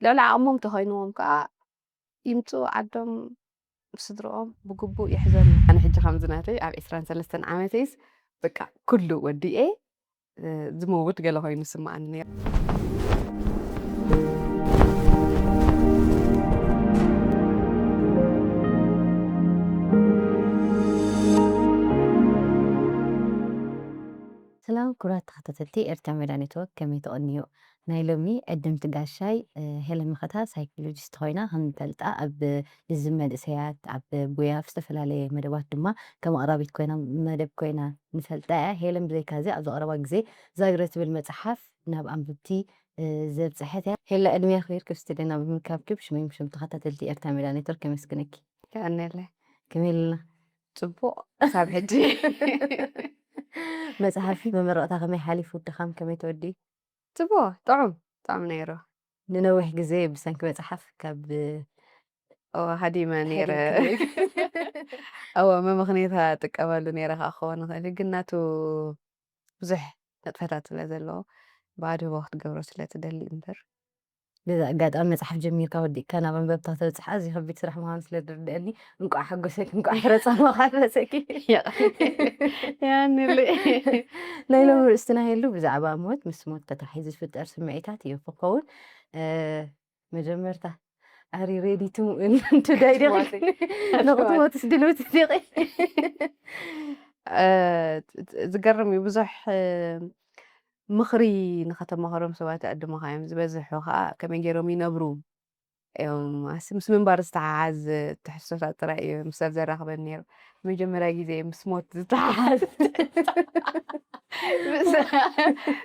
لولا عقمهم تخينوهم كا يمتوا عدم بصدرهم بقبو يحزنوا أنا حجي خمزناتي على إسران سلسلة عامتيس بقى كله ودي إيه زموت قالوا هاي نسمع عني سلام كرات تخطيتي ارتع ميلانيتو كمي تقنيو نايلومي قدم تقاشاي هيلن مخطها سايكولوجيست خوينا هم تلتا أب لزمد إسيات أب بويا فستفل عليه مدوات دما كما قرابيت كوينا مدب كوينا نسلتا هيلن بزي كازي أبزو قرابا قزي زايرت بالمتحف ناب أنببتي زب صحتها هلا أدمي خير كيف ستدينا بمكاب كيف شمي مشم تخطيتي ارتع ميلانيتو كمي سكنكي كأني له كميل صبو ساب حجي مصحف بمرقتا خمي حالي فوت خام كمي تودي صبو طعم نيرو ننوح جزي بسنك مصحف كاب أو هادي ما نيرة حلو كلك أو ما مغنيتها تقبل نيرة أخوان لقناتو بزح نطفتات لازلو بعد وقت قبرو سلا تدلي انبر بذا قاعد أنا مصحف جميل كودي كان أبغى ببطل تصح أزي خبيت سرح مهان سلا دردني نقع حق سك نقع حرص ما حرصك يعني اللي ليلى من استناهيلو بزعبا موت مس موت تتحيز في الأرس معيتات يفقون مجمرته Are you ready to die كتموتي نقطة ما تسدلوت دقي زقرمي بزح مخري نختم مخرم سوات قدم خايم زبزح وخا كم يجرم ينبرو مس من بار استعاز تحسسات رأي مسال زي راخب النير مجمرة جزي مسموت استعاز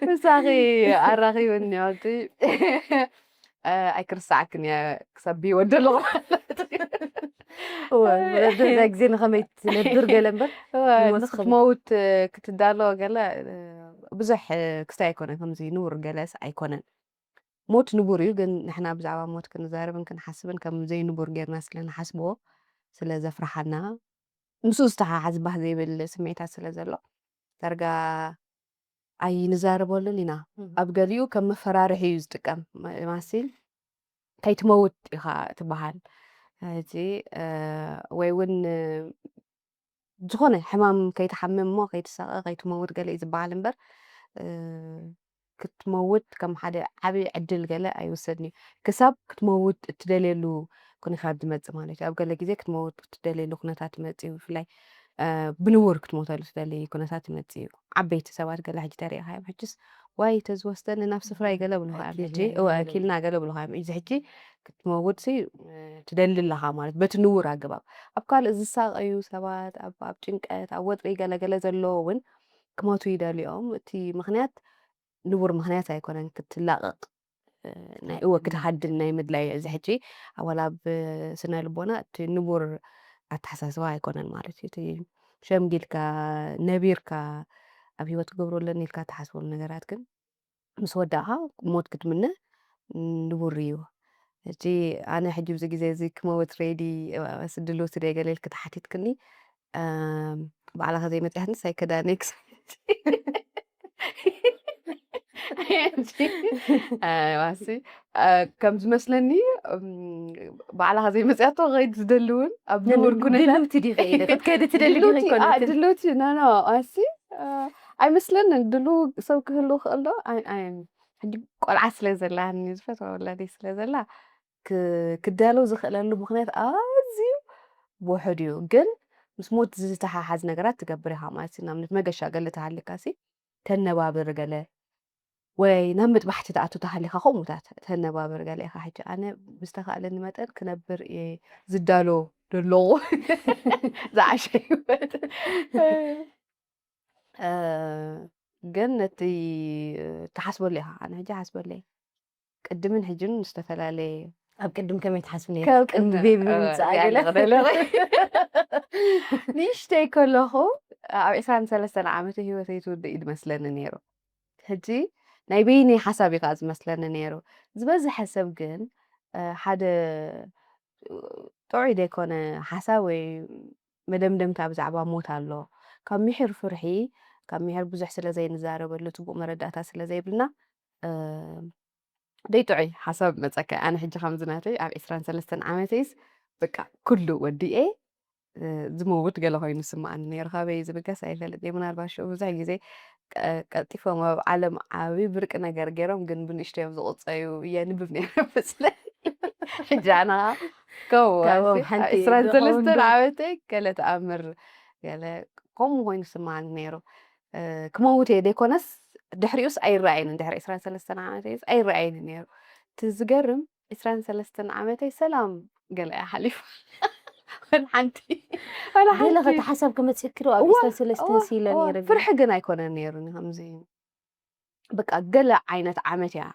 بس أخي أراخي ونيوتي أكرسعك يا كسبي ودلو هو بده ذاك زين خميت نبر قلم هو بموسخ نختموت كتدالو قلا بزح كستا يكونن كمزي نور جلس أيكونن موت نبوري جن نحنا بزعبا موت كنزاربن كنحسبن كم زي نبور غيرنا سلنا حسبو سلا زفرحنا نسوس تاع باه زي بالسميتات سلا زلو ترجع أي نزاربولن لينا أبقريو كم فرارح يزدقم ماسيل كيتموت إخا تبهال هذه ويون ዝኾነ ሕማም ከይተሓምም እሞ ከይትሰቐ ከይትመውት ገለ እዩ ዝበሃል እምበር ክትመውት ከም ሓደ ዓብዪ ዕድል ገለ ኣይውሰድን እዩ ክሳብ ክትመውት እትደልየሉ ኩነታት ዝመፅእ ማለት እዩ ኣብ ገለ ግዜ ክትመውት እትደልየሉ ኩነታት ይመፅእ እዩ ብፍላይ ብንቡር ክትሞተሉ ትደሊ ኩነታት ይመፅእ እዩ ዓበይቲ ሰባት ገለ ሕጂ ተሪእኻ እዮም ሕጂስ ዋይ ተዝወስደኒ ናብ ስፍራይ ገለ ብልኻ እዮም ሕጂ ወኪልና ገለ ብልኻ እዮም እዚ ሕጂ ክትመውት ትደሊ ኣለኻ ማለት በቲ ንቡር ኣገባብ ኣብ ካልእ ዝሳቀዩ ሰባት ኣብ ጭንቀት ኣብ ወጥሪ ገለገለ ዘለዎ እውን ክሞቱ ይደልዮም እቲ ምክንያት ንቡር ምክንያት ኣይኮነን ክትላቀቅ ናይ እወ ክትሓድን ናይ ምድላይ እዚ ሕጂ ዋላ ብስነ ልቦና እቲ ንቡር ኣተሓሳስባ ኣይኮነን ማለት እዩ እቲ ሸምጊልካ ነቢርካ ኣብ ሂወት ክገብረለን ኢልካ ተሓስበሉ ነገራት ግን ምስ ወዳእኻ ሞት ክትምነ ንቡር እዩ እቲ ኣነ ሕጂ ብዙ ግዜ እዚ ክመውት ሬዲ ስድልው ስለ ገለ ኢልክ ተሓቲትክኒ ባዕልኻ ዘይመፅያትንስ ኣይከዳነክስ ዋሲ ከም ዝመስለኒ ባዕልኻ ዘይመፅያቶ ከይድ ዝደሊ እውን ኣብ ንቡር ኩነታት دلوتي دي غيرك كاد تدلي دي غير ድልውቲ ናና ዋሲ ኣይመስለንን ድልው ሰብ ክህሉ ክእል ዶ ሕጂ ቆልዓ ስለ ዘላኒ ዝፈትዋ ወላደይ ስለ ዘላ ክዳለው ዝኽእለሉ ምክንያት ኣዝዩ ውሑድ እዩ ግን ምስ ሞት ዝተሓሓዝ ነገራት ትገብር ኢኻ ማለት እዩ ንኣብነት መገሻ ገለ ተሃሊካ ተነባብር ገለ ወይ ናብ ምጥባሕቲ ተኣቱ ተሃሊካ ከምኡታት ተነባብር ገለ ኢኻ ሕጂ ኣነ ብዝተኻእለኒ መጠን ክነብር እየ ዝዳሎ ዘለኹ ዝዓሸ ሂወት ግን ነቲ ተሓስበሉ ኢኻ ኣነ ሕጂ ሓስበለ ቅድምን ሕጅን ዝተፈላለየ ኣብ ቅድም ከመይ ትሓስብኒ ካብ ቅድም ቅድም ቤቢ ምፅኣገለ ንእሽተይ ከለኹ ኣብ 23 ዓመት ሂወተይ ትውድእ እዩ ዝመስለኒ ነይሩ ሕጂ ናይ በይነይ ሓሳብ እዩ ከዓ ዝመስለኒ ነይሩ ዝበዝሐ ሰብ ግን ሓደ ጥዑይ ዘይኮነ ሓሳብ ወይ መደምደምታ ብዛዕባ ሞት ኣሎ ካብ ምሕር ፍርሒ ካብ ምሕር ብዙሕ ስለ ዘይንዛረበሉ ፅቡቅ መረዳእታ ስለ ዘይብልና ደይጥዑይ ሓሳብ መፀካ ኣነ ሕጂ ከምዝናተይ ኣብ 23 ዓመተይስ በቃ ኩሉ ወዲኤ ዝመውት ገለ ኮይኑ ስማዓኒ ነይሩ ካበይ ዝብገስ ኣይፈልጥ ምናልባት ሽዑ ብዙሕ ግዜ ቀልጢፎም ኣብ ዓለም ዓብዪ ብርቂ ነገር ገይሮም ግን ብንእሽተዮም ዝቁፀዩ እየ ንብብ ነይረ መስለኝ ሕጂ ኣነ ካብኦም ከምኡ ሓንቲ 23 ድኾን ዶ? ዓመተይ ገለ ተኣምር ገለ ከምኡ ኮይኑ ስማዓኒ ነይሩ ክመውት እየ ደይኮነስ ድሕሪኡስ ኣይረኣየንን ድሕሪ 23 ዓመተይስ ኣይረኣየንን ነይሩ እቲ ዝገርም 23 ዓመተይ ሰላም ገለ እያ ሓሊፉ ወላ ሓንቲ ወላ ገለ ሓንቲ ከተሓሰብ ክመፅክሩ ኣብ እዋ 23 እዋ ሲለ እዋ ነይረ ፍርሒ ግን ኣይኮነን ነይሩኒ ከምዚ በቃ ገለ ዓይነት ዓመት እያ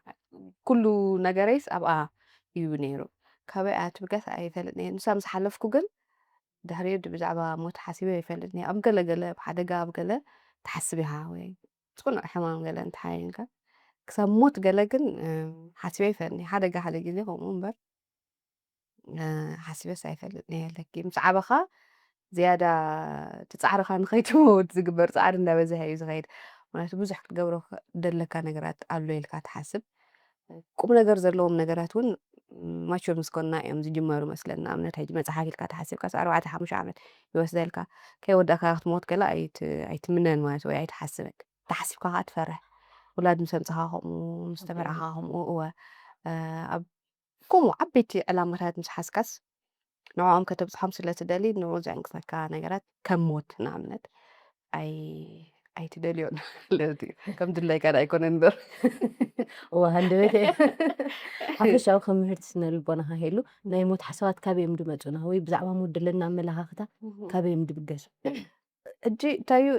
ኩሉ ነገረይስ ኣብኣ እዩ ነይሩ ካበይ እያ ትብገስ ኣይፈልጥ እየ ንሳ ምስ ሓለፍኩ ግን ድሕሪኡ ብዛዕባ ሞት ሓሲበ ኣይፈልጥ እየ ኣብ ገለገለ ብሓደጋ ኣብ ገለ ተሓስብ ኢኻ ወይ ፅኑዕ ሕማም ገለ እንተሓይንካ ክሳብ ሞት ገለ ግን ሓሲበ ኣይፈልጥን እየ ሓደጋ ሓደ ግዜ ከምኡ እምበር ሓሲበስ ኣይፈልጥን እየ ለኪ ምስ ዓበኻ ዝያዳ ትፃዕርኻ ንኸይትመውት ዝግበር ፃዕሪ እንዳበዝሐ እዩ ዝኸይድ ምክንያቱ ብዙሕ ክትገብሮ ደለካ ነገራት ኣሎ ኢልካ ትሓስብ ቁም ነገር ዘለዎም ነገራት እውን ማቹር ምስ ኮንና እዮም ዝጅመሩ መስለና ንኣብነት ሕጂ መፅሓፍ ኢልካ ተሓሲብካ 4-5 ዓመት ይወስደልካ ከይወዳእካ ክትሞት ገለ ኣይትምነን ማለት ወይ ኣይትሓስብን ተሓሲብካ ከዓ ትፈርሕ ውላድ ምስ ኣምፅኻ ከምኡ ምስ ተመርዓኻ ከምኡ እወ ኣብ ከምኡ ዓበይቲ ዕላማታት ምስ ሓስካስ ንዕኦም ከተብፅሖም ስለ ትደሊ ንዑ ዘዕንቅፈካ ነገራት ከም ሞት ንኣብነት ኣይትደልዮን ማለት እዩ ከም ድላይካ ኣይኮነን እምበር እዋ ሃንደበተ ሓፈሻዊ ከምህርቲ ስነ ልቦናኻ ሄሉ ናይ ሞት ሓሳባት ካበዮም ድመፁና ወይ ብዛዕባ ሞት ዘለና ኣመለኻኽታ ካበዮም ድብገሱ እጂ እንታይ እዩ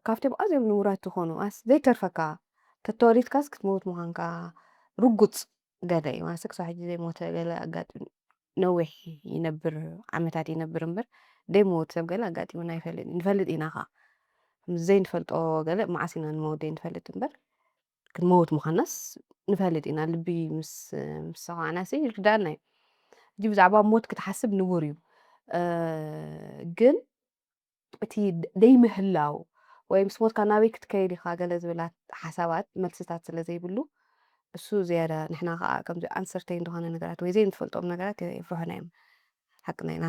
ካብቶም ኣዝዮም ንቡራት ዝኾኑ ኣስ ዘይተርፈካ ተተወሊድካስ ክትመውት ምዃንካ ርጉፅ ገለ እዩ ማለት ክሳብ ሕጂ ዘይሞተ ገለ ኣጋጢሙ ነዊሕ ይነብር ዓመታት ይነብር እምበር ደይሞት ሰብ ገለ ኣጋጢሙና ኣይፈልጥን ንፈልጥ ኢና ኸ ዘይንፈልጦ ገለ መዓስ ኢና ንመውት ዘይንፈልጥ እምበር ክንመውት ምዃናስ ንፈልጥ ኢና ልቢ ምስ ሰማዕናሲ ይርዳእና እዩ እጂ ብዛዕባ ሞት ክትሓስብ ንቡር እዩ ግን እቲ ደይምህላው ወይ ምስ ሞትካ ናበይ ክትከይድ ኢኻ ገለ ዝብላት ሓሳባት መልስታት ስለ ዘይብሉ እሱ ዝያዳ ንሕና ከዓ ከምዚ ኣንሰርተይን ዝኾነ ነገራት ወይ ዘይንፈልጦም ነገራት የፍርሑና እዮም ሓቅና ኢና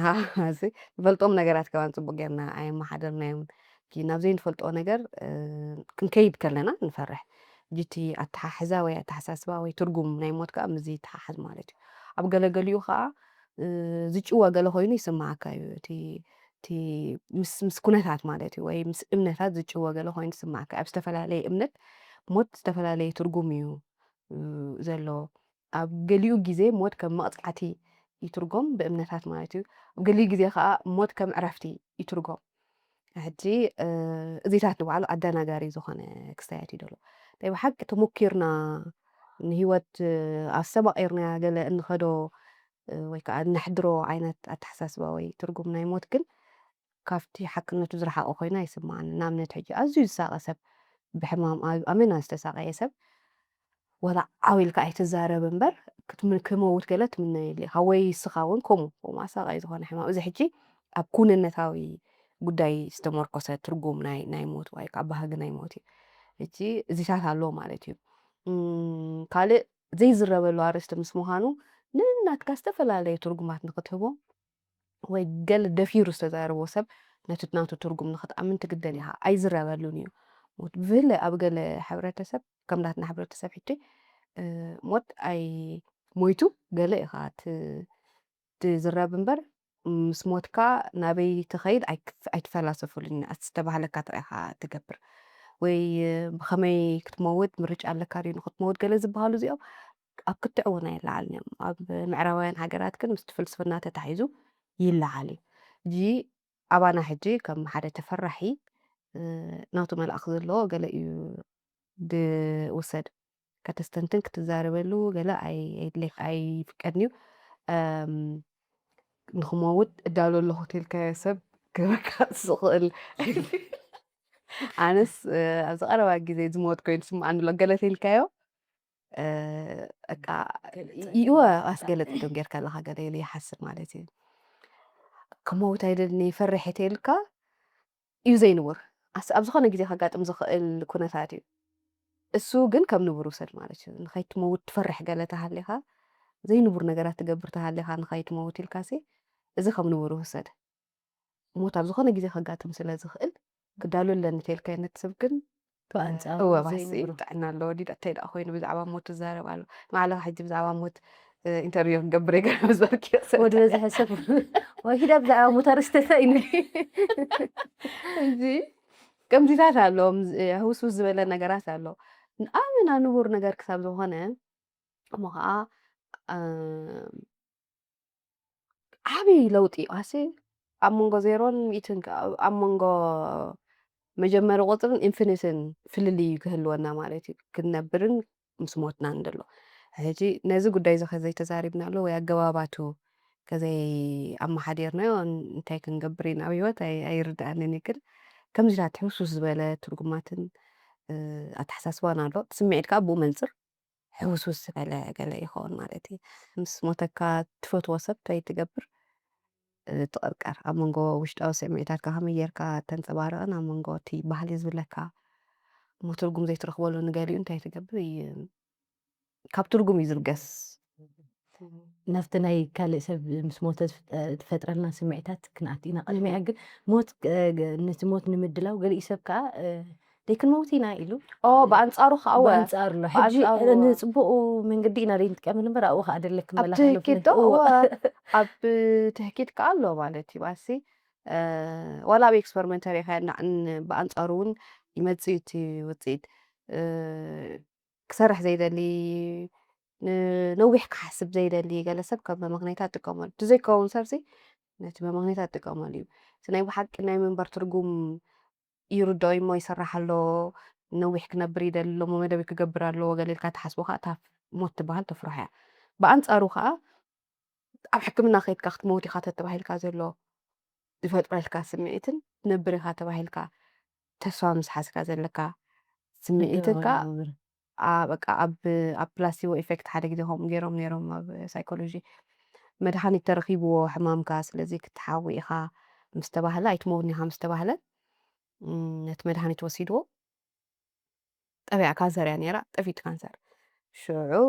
እዚ ንፈልጦም ነገራት ከዋን ፅቡቅ ጌርና ኣየመሓደርናዮም ናብ ዘይንፈልጦ ነገር ክንከይድ ከለና ንፈርሕ ጅቲ ኣተሓሕዛ ወይ ኣተሓሳስባ ወይ ትርጉም ናይ ሞት ከዓ ምዚ ተሓሓዝ ማለት እዩ ኣብ ገለገሊኡ ከዓ ዝጭዋ ገለ ኮይኑ ይስማዓካ እዩ እቲ ምስ ኩነታት ማለት እዩ ወይ ምስ እምነታት ዝጭወ ገለ ኮይኑ ይስማዓካ ኣብ ዝተፈላለየ እምነት ሞት ዝተፈላለየ ትርጉም እዩ ዘለዎ ኣብ ገሊኡ ግዜ ሞት ከም መቕፃዕቲ ይትርጎም ብእምነታት ማለት እዩ ኣብ ገሊኡ ግዜ ከዓ ሞት ከም ዕረፍቲ ይትርጎም ሕጂ እዚታት ንባዕሉ ኣደናጋሪ ዝኾነ ክስተያት እዩ ደሎ እንታይ ብሓቂ ተሞኪርና ንሂወት ኣብ ሰባቂርና ገለ እንኸዶ ወይ ከዓ እነሕድሮ ዓይነት ኣተሓሳስባ ወይ ትርጉም ናይ ሞት ግን ካብቲ ሓቅነቱ ዝረሓቐ ኮይና ይስማዓኒ ንኣብነት ሕጂ ኣዝዩ ዝሳቀ ሰብ ብሕማም ኣመና ዝተሳቀየ ሰብ ወላ ዓዊልካ ኣይትዛረብ እምበር ክመውት ገለ ትምነ የለ ኢኻ ወይ ስኻ እውን ከምኡ ኣሳቃይ ዝኾነ ሕማም እዚ ሕጂ ኣብ ኩነነታዊ ጉዳይ ዝተመርኮሰ ትርጉም ናይ ሞት ወይ ከዓ ባህጊ ናይ ሞት እዩ እቲ እዚታት ኣሎ ማለት እዩ ካልእ ዘይዝረበሉ ኣርእስቲ ምስ ምዃኑ ንናትካ ዝተፈላለየ ትርጉማት ንክትህቦ ወይ ገለ ደፊሩ ዝተዛረቦ ሰብ ነቲ ናቱ ትርጉም ንክትኣምን ትግደድ ኢኻ ኣይዝረበሉን እዩ ሞት ብፍላይ ኣብ ገለ ሕብረተሰብ ከም ናትና ሕብረተሰብ ሕጂ ሞት ኣይ ሞይቱ ገለ ኢኻ ትዝረብ እምበር ምስ ሞትካ ናበይ ትኸይድ ኣይትፈላሰፉሉን ዝተባህለካ ጥራይኻ ትገብር ወይ ብኸመይ ክትመውት ምርጫ ኣለካ ድዩ ንክትመውት ገለ ዝበሃሉ እዚኦም ኣብ ክትዕ እውን ኣይለዓልን እዮም ኣብ ምዕራባውያን ሃገራት ግን ምስቲ ፍልስፍና ተታሒዙ ይለዓል እዩ እጂ ኣባና ሕጂ ከም ሓደ ተፈራሒ ናቱ መልኣኽ ዘለዎ ገለ እዩ ድውሰድ ከተስተንትን ክትዛረበሉ ገለ ኣይፍቀድን እዩ ንክመውት እዳሎ ኣለኹ ትልካዮ ሰብ ክበካ ዝኽእል ኣነስ ኣብ ዝቐረባ ግዜ ዝሞት ኮይኑ ስማዓኒ ኣሎ ገለ ተይልካዮ በቃ ይወ ኣስገለጥ ዶም ጌርካ ኣለካ ገለ ኢሉ ይሓስብ ማለት እዩ ክመውት ኣይደልኒ ይፈርሕ ተይልካ እዩ ዘይንቡር ኣብ ዝኾነ ግዜ ከጋጥም ዝኽእል ኩነታት እዩ እሱ ግን ከም ንቡር ውሰድ ማለት እዩ ንኸይትመውት ትፈርሕ ገለ ተሃሊኻ ዘይንቡር ነገራት ትገብር ተሃሊኻ ንኸይትመውት ኢልካሲ እዚ ከም ንቡር ውሰድ ሞት ኣብ ዝኾነ ግዜ ከጋጥም ስለ ዝኽእል ክዳልወለኒ ተልካዮ ነትሰብ ግን ብኣንጻሩ እወ ባሲ ዘይንብሩ ጥዕና ኣለዎ ዲዳ እንታይ ደኣ ኮይኑ ብዛዕባ ሞት ትዛረብ ኣሎ ማዕለኻ ሕጂ ብዛዕባ ሞት ኢንተርቪው ክገብር ገለ ምስ በልክዮ ወዲ በዝሐ ሰብ ወሂዳ ብዛዕባ ሞት ኣርእስተታ ኢሉ እንጂ ከምዚታት ኣለዎም ህውስውስ ዝበለ ነገራት ኣሎ ንኣመና ንቡር ነገር ክሳብ ዝኾነ እሞ ከዓ ዓብይ ለውጢ ዋሲ ኣብ መንጎ ዜሮን ሚእትን ኣብ መንጎ መጀመሪ ቁፅርን ኢንፊኒትን ፍልልይ ክህልወና ማለት እዩ ክንነብርን ምስ ሞትና እንደሎ ሕጂ ነዚ ጉዳይ እዚ ከዘይተዛሪብናሎ ወይ ኣገባባቱ ከዘይ ኣመሓዲርናዮ እንታይ ክንገብር ኢና ኣብ ሂወት ኣይርድኣንን ግን ከምዚታት ሕውስውስ ዝበለ ትርጉማትን ኣተሓሳስባን ኣሎ ስምዒትካ ብኡ መንፅር ሕውስውስ ዝበለ ገለ ይኸውን ማለት እዩ ምስ ሞተካ ትፈትዎ ሰብ እንታይ ትገብር ትቕርቀር ኣብ መንጎ ውሽጣዊ ስምዒታትካ ከመይ ጌርካ ተንፀባርቕን ኣብ መንጎ እቲ ባህሊ ዝብለካ እሞ ትርጉም ዘይትረኽበሉ ንገሊኡ እንታይ ትገብር ካብ ትርጉም እዩ ዝርገስ ናብቲ ናይ ካልእ ሰብ ምስ ሞተ ትፈጥረልና ስምዒታት ክንኣቱ ኢና ቅድሚያ ግን ሞት ነቲ ሞት ንምድላው ገሊኡ ሰብ ከዓ ደይክንመውት ኢና ኢሉ ብኣንጻሩ ከዓ ብኣንጻሩ ኣሎ ሕጂ ንፅቡቁ መንገዲ ኢና ደይንጥቀመሉ እምበር ኣብኡ ከዓ ደለ ኣብ ትህኪት ኣብ ትህኪት ከዓ ኣሎ ማለት እዩ ባሲ ዋላ ኣብ ኤክስፐሪመንት ሪኢኻ ብኣንጻሩ እውን ይመፅእ እቲ ውፅኢት ክሰርሕ ዘይደሊ ነዊሕ ክሓስብ ዘይደሊ ገለ ሰብ ከም መምክኔታት ጥቀመሉ ትዘይከውን ሰብሲ ነቲ መምክኔታት ጥቀመሉ እዩ እቲ ናይ ብሓቂ ናይ ምንባር ትርጉም ይርድኦ እሞ ይስራሕ ኣሎ ነዊሕ ክነብር ይደሊ ሎሞ መደበይ ክገብር ኣለዎ ገለ ኢልካ ትሓስቦ ከዓ እታ ሞት ትበሃል ተፍርሖ እያ ብኣንጻሩ ከዓ ኣብ ሕክምና ከይድካ ክትመውት ኢኻ ተባሂልካ ዘሎ ዝፈጥረልካ ስምዒትን ትነብር ኢኻ ተባሂልካ ተስፋ ምስ ሓዝካ ዘለካ ስምዒትካ በቃ ኣብ ፕላሲቦ ኢፌክት ሓደ ግዜ ከምኡ ገይሮም ነይሮም ኣብ ሳይኮሎጂ መድሓኒት ተረኺብዎ ሕማምካ ስለዚ ክትሓዊ ኢኻ ምስ ተባህለ ኣይትመውትን ኢኻ ምስ ተባህለ ነቲ መድሓኒት ወሲድዎ ጠቢዓ ካንሰር እያ ነይራ ጠፊት ካንሰር ሽዑ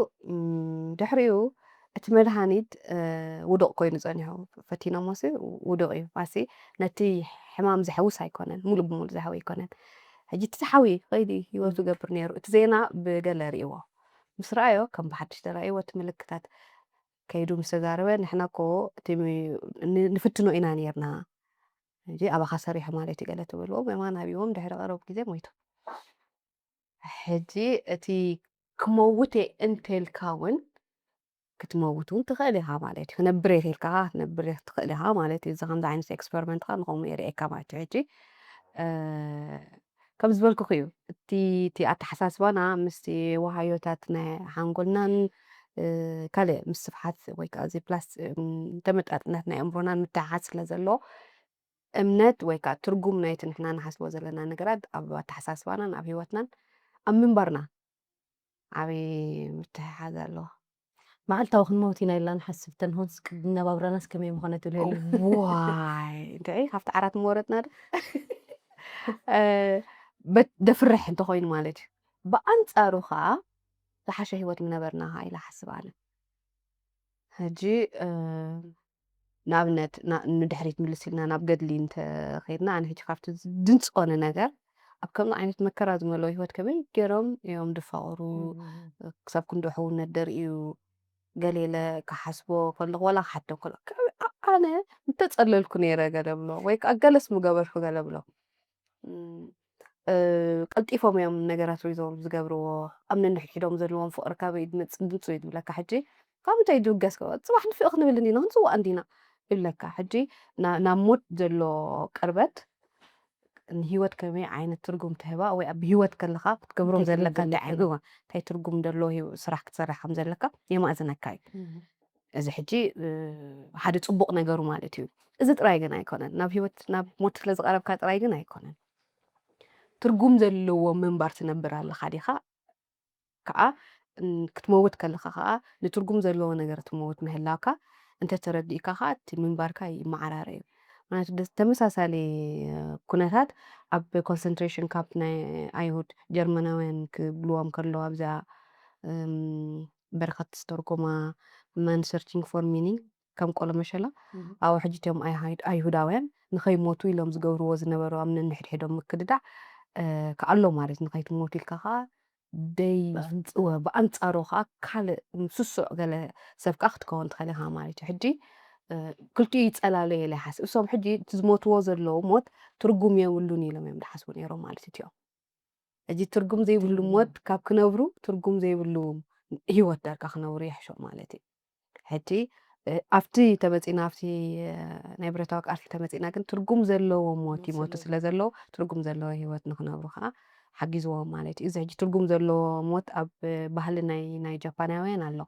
ድሕሪኡ እቲ መድሓኒት ውዱቕ ኮይኑ ፀኒሑ ፈቲኖሞሲ ውዱቕ እዩ ባሲ ነቲ ሕማም ዘሕውስ ኣይኮነን ሙሉእ ብሙሉእ ዘሕዊ ኣይኮነን ሕጂ እቲ ተሓዊ ከይዲ ሂወቱ ገብር ነይሩ እቲ ዜና ብገለ ርእይዎ ምስ ረኣዮ ከም ብሓድሽ ተራእይዎ እቲ ምልክታት ከይዱ ምስ ተዛረበ ንሕና ኮ ንፍትኖ ኢና ነርና ሕጂ ኣባኻ ሰሪሑ ማለት እዩ ገለ ትብልዎ የማን ሃቢቦም ድሕሪ ቀረብ ግዜ ሞይቱ ሕጂ እቲ ክመውት እየ እንተልካ እውን ክትመውት እውን ትኽእል ኢኻ ማለት እዩ ክነብር እየ ተልካ ክትነብር ትኽእል ኢኻ ማለት እዩ እዚ ከምዚ ዓይነት ኤክስፐሪመንት ከዓ ንከምኡ የርእየካ ማለት እዩ ሕጂ ከም ዝበልኩ እዩ እቲ ኣተሓሳስባና ምስቲ ወሃዮታት ናይ ሓንጎልናን ካልእ ምስ ስፍሓት ወይ ከዓ እዚ ፕላስ ተመጣጥነት ናይ ኣእምሮናን ምትሕሓዝ ስለ ዘለዎ እምነት ወይ ከዓ ትርጉም ናይቲ ንሕና ንሓስቦ ዘለና ነገራት ኣብ ኣተሓሳስባናን ኣብ ሂወትናን ኣብ ምንባርና ዓብይ ምትሕሓዝ ኣለዎ መዓልታዊ ክንመውት ኢና ኢልና ንሓስብ ተንሆንስ ነባብራናስ ከመይ ምኾነ ትብልሉ ዋይ እንታይ ካብቲ ዓራት ምወረድና ደፍርሕ እንተኮይኑ ማለት እዩ ብኣንጻሩ ከዓ ዝሓሸ ሂወት ምነበርና ኢላ ሓስብ ኣነ ሕጂ ንኣብነት ንድሕሪት ምልስ ኢልና ናብ ገድሊ እንተኸይድና ኣነ ሕጂ ካብቲ ድንፅቆነ ነገር ኣብ ከምዚ ዓይነት መከራ ዝመልኦ ሂወት ከመይ ገይሮም እዮም ድፋቅሩ ክሳብ ክንደሑ ነደርእዩ ገሌለ ክሓስቦ ከለኹ ወላ ክሓትም ከለኹ ኣነ እንተፀለልኩ ነይረ ገለ ብሎ ወይ ከዓ ገለስ ምገበርኩ ገለ ብሎ ቀልጢፎም እዮም ነገራት ሪዞልቭ ዝገብርዎ ኣብ ነንሕድሕዶም ዘለዎም ፍቅሪ ካበይ ድመፅእ ድምፁ እዩ ዝብለካ ሕጂ ካብ ምንታይ ድውገስ ፅባሕ ንፍእ ክንብል እንዲና ክንፅዋዕ እንዲና ይብለካ ሕጂ ናብ ሞት ዘሎ ቅርበት ንሂወት ከመይ ዓይነት ትርጉም ትህባ ወይ ኣብ ሂወት ከለካ ክትገብሮም ዘለካ እንታይ ትርጉም ደሎ ስራሕ ክትሰርሕ ከም ዘለካ የማእዝነካ እዩ እዚ ሕጂ ሓደ ፅቡቅ ነገሩ ማለት እዩ እዚ ጥራይ ግን ኣይኮነን ናብ ሂወት ናብ ሞት ስለ ዝቀረብካ ጥራይ ግን ኣይኮነን ትርጉም ዘለዎ ምንባር ትነብር ኣለካ ዲኻ ከዓ ክትመውት ከለካ ከዓ ንትርጉም ዘለዎ ነገር ትመውት ምህላውካ እንተተረዲእካ ከዓ እቲ ምንባርካ ይመዓራረ እዩ ማለት ተመሳሳሊ ኩነታት ኣብ ኮንሰንትሬሽን ካምፕ ናይ ኣይሁድ ጀርመናውያን ክብልዎም ከለዉ ኣብዛ በረኸት ዝተርጎማ ማን ሰርችንግ ፎር ሚኒንግ ከም ቆሎ መሸላ ኣብኡ ሕጂ እቶም ኣይሁዳውያን ንኸይሞቱ ኢሎም ዝገብርዎ ዝነበሩ ኣብ ነንሕድሕዶም ምክድዳዕ ከኣሎ ማለት ንኸይትሞቱ ኢልካ ከዓ ደይፅወ ብኣንፃሩ ከዓ ካልእ ምስሱዕ ገለ ሰብ ከዓ ክትከውን ትኽእል ኢኻ ማለት እዩ ሕጂ ክልቲኡ ይፀላለዩ ኢለ ይሓስብ እሶም ሕጂ እቲ ዝሞትዎ ዘለዉ ሞት ትርጉም የብሉን ኢሎም እዮም ዝሓስቡ ነይሮም ማለት እዩ ሕጂ ትርጉም ዘይብሉ ሞት ካብ ክነብሩ ትርጉም ዘይብሉ ሂወት ዳርጋ ክነብሩ ይሕሾ ማለት እዩ ሕጂ ኣብቲ ተመፂና ኣብቲ ናይ ብረታዊ ቃልሲ ተመፂና ግን ትርጉም ዘለዎ ሞት ይሞቱ ስለ ዘለዎ ትርጉም ዘለዎ ሂወት ንክነብሩ ከዓ ሓጊዝዎም ማለት እዩ እዚ ሕጂ ትርጉም ዘለዎ ሞት ኣብ ባህሊ ናይ ጃፓናውያን ኣሎ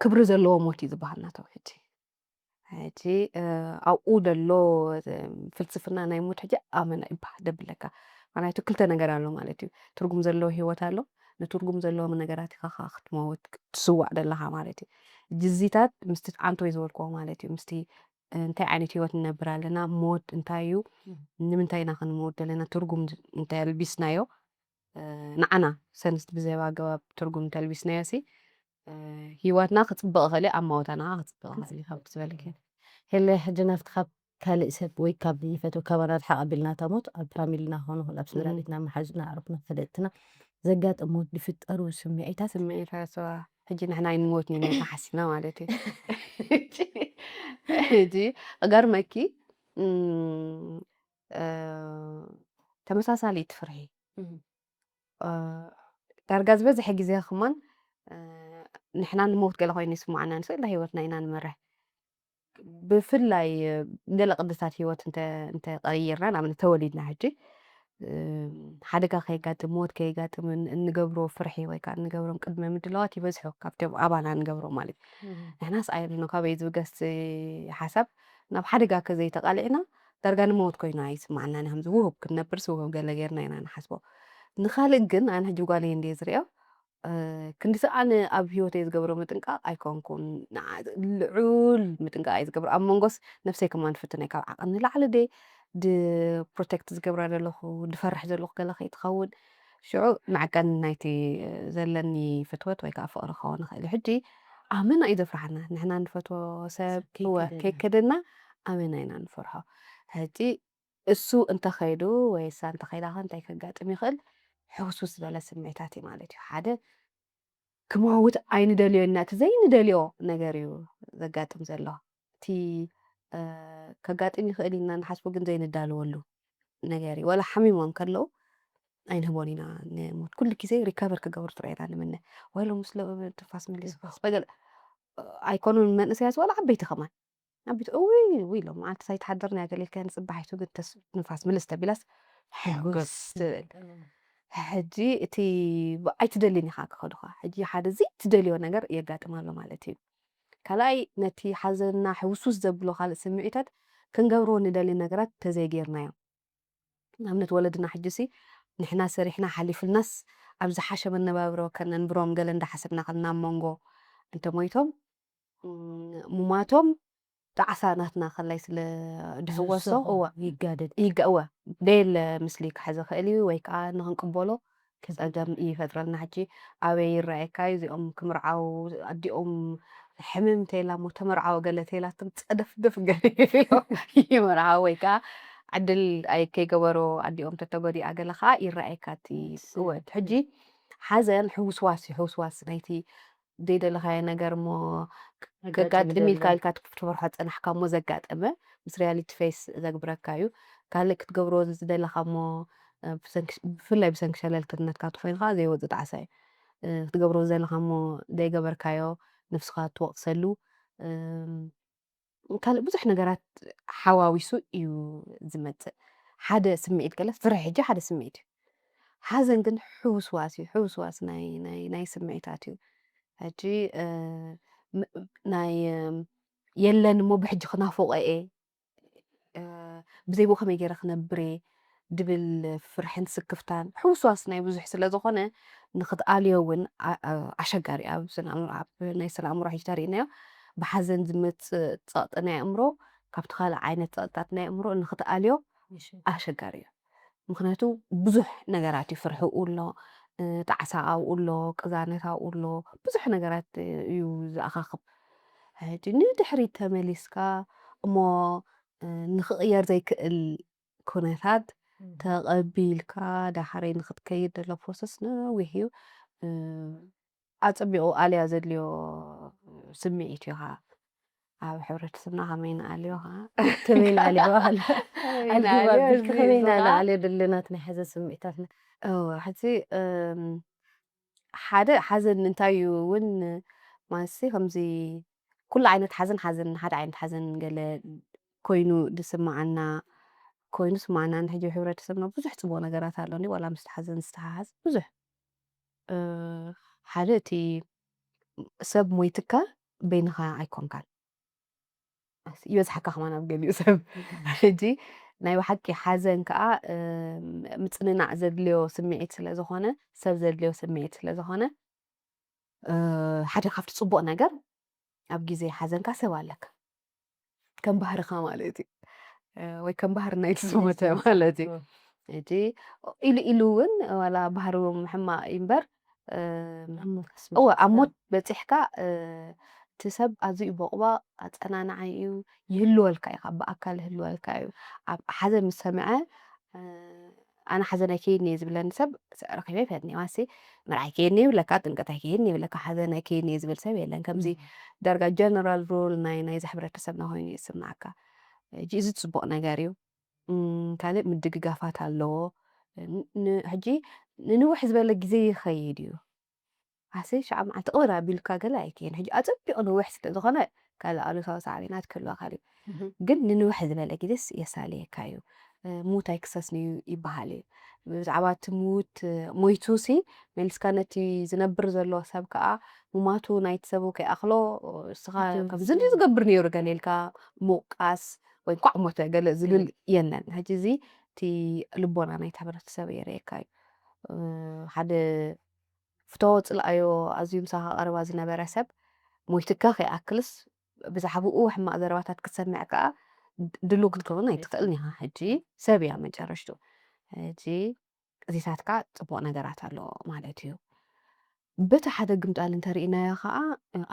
ክብሪ ዘለዎ ሞት እዩ ዝበሃል ናቶም ሕጂ ኣብኡ ደሎ ፍልስፍና ናይ ሞት ሕጂ ኣመና ይበሃል ደብለካ ምክንያቱ ክልተ ነገር ኣሎ ማለት እዩ ትርጉም ዘለዎ ሂወት ኣሎ ንትርጉም ዘለዎም ነገራት ኢኻ ከዓ ክትመውት ትስዋዕ ዘለኻ ማለት እዩ ጅዚታት ምስቲ ዓንቶ ዝበልክዎ ማለት እዩ ምስቲ እንታይ ዓይነት ሂወት ንነብር ኣለና ሞት እንታይ እዩ ንምንታይ ኢና ክንመውት ዘለና ትርጉም እንተልቢስናዮ ንዓና ሰንስቲ ብዘባ ኣገባብ ትርጉም እንተልቢስናዮ ሲ ሂወትና ክፅብቕ ኸለ ኣብ ማወታና ክፅብቕ ኸለ ካብ ዝበለ هلا حجنا فتخاب كالي سب وي كابي فتو كبرات حق قبلنا تموت ኣብ ፋሚልና ሆኖ ኣብ ስድራቤትና መሓዝና ዓርፍና ፈለጥትና ዘጋጥ ሞት ዝፍጠሩ ስምዒታት ሰዋ ሕጂ ንሕና ይንሞት ኒና ተሓሲብና ማለት እዩ ሕጂ ገርመኪ ተመሳሳሊት ፍርሒ ዳርጋ ዝበዝሐ ግዜ ክማን ንሕና ንሞት ገለ ኮይኑ ይስማዓና ንስእላ ሂወትና ኢና ንመርሕ ብፍላይ እንደለ ቅድሳት ሂወት እንተቀይርና ንኣብነት ተወሊድና ሕጂ ሓደጋ ከይጋጥም ሞት ከይጋጥም እንገብሮ ፍርሒ ወይ ከዓ እንገብሮም ቅድመ ምድላዋት ይበዝሑ ካብቶም ኣባና ንገብሮ ማለት እዩ ንሕናስ ኣይብልኖ ካበይ ዝብገስ ሓሳብ ናብ ሓደጋ ከዘይተቃሊዕና ዳርጋ ንሞት ኮይኑ ኣይስማዓና ንሃምዚ ውሁብ ክንነብር ስውሁብ ገለ ጌርና ኢና ንሓስቦ ንኻልእ ግን ኣነ ሕጂ ጓለይ እንድየ ዝሪኦ ክንዲስ ኣነ ኣብ ሂወተይ ዝገብሮ ምጥንቃቕ ኣይኮንኩን ልዑል ምጥንቃቕ እየ ዝገብሮ ኣብ መንጎስ ነፍሰይ ከማን ፍትነይ ካብ ዓቐን ንላዕሊ ደ ድፕሮቴክት ዝገብራ ዘለኹ ድፈርሕ ዘለኹ ገለ ከይትኸውን ሽዑ መዐቀን ናይቲ ዘለኒ ፍትወት ወይ ከዓ ፍቕሪ ክኸውን ንኽእል ሕጂ ኣመና እዩ ዘፍርሐና ንሕና ንፈትዎ ሰብ ከይከደና ኣመና ኢና ንፈርሖ ሕጂ እሱ እንተኸይዱ ወይ እሳ እንተኸይዳ ኸ እንታይ ከጋጥም ይኽእል ሕውስውስ ዝበለ ስምዒታት እዩ ማለት እዩ ሓደ ክመውት ኣይንደልዮና እቲ ዘይንደልዮ ነገር እዩ ዘጋጥም ዘሎ እቲ ከጋጥም ይኽእል ኢና ንሓስቦ ግን ዘይንዳልወሉ ነገር እዩ ዋላ ሓሚሞም ከለዉ ኣይንህቦን ኢና ንሞት ኩሉ ግዜ ሪካቨር ክገብሩ ትርአና ንምነ ዋይሎ ምስለ ትንፋስ መሊስ በገለ ኣይኮኑን መንእሰያት ዋላ ዓበይቲ ኸማን ዓበይቲ እውይ ኢሎም መዓልቲ ሳይተሓደርና ገሊልካ ንፅባሕ ኣይቱ ግን ንፋስ ምልስ ተቢላስ ሕጉስ ትብል ሕጂ እቲ ኣይትደልን ኢኻ ክኸዱኻ ሕጂ ሓደ ዘይትደልዮ ነገር የጋጥማሎ ማለት እዩ ካልኣይ ነቲ ሓዘንና ሕውሱስ ዘብሎ ካልእ ስምዒታት ክንገብሮ ንደሊ ነገራት ተዘይጌርናዮም ንኣብነት ወለድና ሕጂ ሲ ንሕና ሰሪሕና ሓሊፍልናስ ኣብ ዝሓሸ መነባብሮ ከነንብሮም ገለ እንዳሓሰብና ከልና መንጎ እንተሞይቶም ሙማቶም ዳዕሳ ናትና ከላይ ስለ ድሕወሶ ይጋደድ ደየለ ምስሊ ክሕዘ ክእል እዩ ወይ ከዓ ንክንቅበሎ ፀገም ይፈጥረልና ሕጂ ኣበይ ይረኣየካ እዚኦም ክምርዓው ኣዲኦም ሕምም እንተኢላ ሞ ተመርዓዊ ገለ ተኢላቶም ፀደፍደፍ ገይሮም ይመርዓው ወይ ከዓ ዕድል ከይገበሮ ኣዲኦም ተተጎዲኣ ገለ ከዓ ይረኣየካ እቲ እወት ሕጂ ሓዘን ሕውስዋስ እዩ ሕውስዋስ ናይቲ ዘይደለኻዮ ነገር ሞ ከጋጥም ኢልካ ኢልካ ትፈርሖ ፀናሕካ ሞ ዘጋጠመ ምስ ሪያሊቲ ፌስ ዘግብረካ እዩ ካልእ ክትገብሮ ዝደለኻ ሞ ብፍላይ ብሰንኪ ሸለልትነትካ ትኮይንካ ዘይወፅእ ጣዕሳ እዩ ክትገብሮ ዘለኻ ሞ ዘይገበርካዮ ነፍስኻ ትወቕሰሉ ካልእ ብዙሕ ነገራት ሓዋዊሱ እዩ ዝመፅእ ሓደ ስምዒት ገለ ፍርሒ ሕጂ ሓደ ስምዒት እዩ ሓዘን ግን ሕውስዋስ እዩ ሕውስዋስ ናይ ስምዒታት እዩ ሕጂ ናይ የለን እሞ ብሕጂ ክናፍቆ እየ ብዘይብኡ ከመይ ገይረ ክነብር እየ ድብል ፍርሕን ስክፍታን ሕውስዋስ ናይ ብዙሕ ስለ ዝኾነ ንክትኣልዮ እውን ኣሸጋሪ ኣብ ናይ ስነ ኣእምሮ ሕጂ ተሪእናዮ ብሓዘን ዝመጽእ ጸቕጢ ናይ ኣእምሮ ካብቲ ካልእ ዓይነት ጸቕጥታት ናይ ኣእምሮ ንኽትኣልዮ ኣሸጋሪ እዩ። ምክንያቱ ብዙሕ ነገራት እዩ ፍርሒ ኣሎ ጣዕሳ ኣብኡ ኣሎ ቅዛነት ኣብኡ ኣሎ ብዙሕ ነገራት እዩ ዝኣኻኽብ ሕጂ ንድሕሪት ተመሊስካ እሞ ንኽቕየር ዘይክእል ኩነታት ተቐቢልካ ዳሕረይ ንኽትከይድ ዘሎ ፕሮሰስ ነዊሕ እዩ ኣፀቢቑ ኣልያ ዘድልዮ ስምዒት እዩ ከዓ ኣብ ሕብረተሰብና ከመይ ንኣልዮ ከዓ ከመይ ንኣልዮ ኣልሂባ ኣቢልካ ከመይ ዝብላ ንኣልዮ ደለናት ናይ ሓዘን ስምዒታትና ሕጂ ሓደ ሓዘን እንታይ እዩ እውን ማለትሲ ከምዚ ኩሉ ዓይነት ሓዘን ሓዘን ሓደ ዓይነት ሓዘን ገለ ኮይኑ ዝስማዓና ኮይኑ ስማዕና ሕጂ ሕብረተሰብና ብዙሕ ፅቡቅ ነገራት ኣለኒ ዋላ ምስቲ ሓዘን ዝተሓሓዝ ብዙሕ ሓደ እቲ ሰብ ሞይትካ በይንኻ ኣይኮንካን ይበዝሓካ ከማ ናብ ገሊኡ ሰብ ሕጂ ናይ ብሓቂ ሓዘን ከዓ ምፅንናዕ ዘድልዮ ስምዒት ስለ ዝኾነ ሰብ ዘድልዮ ስምዒት ስለ ዝኾነ ሓደ ካብቲ ፅቡቅ ነገር ኣብ ግዜ ሓዘንካ ሰብ ኣለካ ከም ባህርኻ ማለት እዩ ወይ ከም ባህሪ ናይቲ ዝሞተ ማለት እዩ ሕጂ ኢሉ ኢሉ እውን ዋላ ባህሪ ሕማቅ እዩ እምበር እወ ኣብ ሞት በፂሕካ እቲ ሰብ ኣዝዩ በቑባቕ ኣፀናንዓይ እዩ ይህልወልካ እዩ ካብ ብኣካል ይህልወልካ እዩ ኣብ ሓዘን ምስ ሰምዐ ኣነ ሓዘን ኣይከይድኒ እየ ዝብለኒ ሰብ ረኺበ ይፈትኒ ዋሲ መርዓይ ከይድኒ ይብለካ ጥምቀት ኣይከይድኒ ይብለካ ሓዘን ኣይከይድኒ እየ ዝብል ሰብ የለን ከምዚ ዳርጋ ጀነራል ሮል ናይዚ ሕብረተሰብና ኮይኑ ይስማዓካ ሕጂ እዚ ፅቡቅ ነገር እዩ ካልእ ምድግጋፋት ኣለዎ ሕጂ ንንውሕ ዝበለ ግዜ ይኸይድ እዩ ኣሰ ሸዓ መዓልቲ ቅብር ኣቢልካ ገለ ኣይከይን ሕጂ ኣፀቢቑ ንውሕ ስለዝኾነ ካልእ ኣሉታዊ ሳዕቤናት ክህልወካ እዩ ግን ንንውሕ ዝበለ ግዜስ የሳልየካ እዩ ሙት ኣይክሰስኒ ይበሃል እዩ ብዛዕባ እቲ ሙት ሞይቱሲ መሊስካ ነቲ ዝነብር ዘሎ ሰብ ከዓ ሙማቱ ናይቲ ሰብ ከይኣኽሎ እስኻ ከምዚ ዝገብር ነይሩ ገለ ኢልካ ምውቃስ ወይ ኳዕ ሞተ ገለ ዝብል የለን ሕጂ እዚ እቲ ልቦና ናይቲ ሕብረተሰብ የርእየካ እዩ ሓደ ፍተዎ ፅላኣዮ ኣዝዩ ምሳኻ ቀረባ ዝነበረ ሰብ ሞይትካ ከይኣክልስ ብዛዕባኡ ሕማቅ ዘረባታት ክትሰምዕ ከዓ ድሉው ክትከውን ኣይትኽእልን ኢኻ ሕጂ ሰብ እያ መጨረሽቱ ሕጂ እዚታት ከዓ ፅቡቅ ነገራት ኣለዎ ማለት እዩ በቲ ሓደ ግምጣል እንተሪእናዮ ከዓ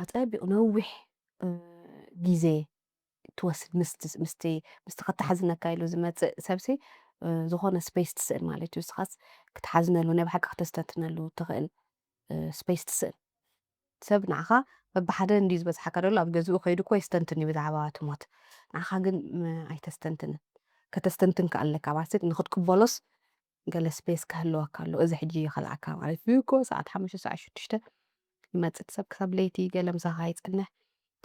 ኣፀቢቑ ነዊሕ ግዜ ትወስድ ምስቲ ከተሓዝነካ ኢሉ ዝመፅእ ሰብሲ ዝኾነ ስፔስ ትስእል ማለት እዩ ንስኻስ ክትሓዝነሉ ናይ ባዕልካ ክተስተንትነሉ ትኽእል ስፔስ ትስእል ሰብ ንዓኻ በብሓደ እንድዩ ዝበፅሓካ ደሎ ኣብ ገዝኡ ከይዱ እኮ የስተንትን እዩ ብዛዕባ እቲ ሞት ንዓኻ ግን ኣይተስተንትንን ከተስተንትንካ ኣለካ ማለት ንክትቅበሎስ ገለ ስፔስ ክህልወካ ኣሎ እዚ ሕጂ ይኸልዓካ ማለት እዩ እኮ ሰዓት 5 ሰዓት 6 ይመፅእ እቲ ሰብ ክሳብ ለይቲ ገለ ምሳኻ ይፅንሕ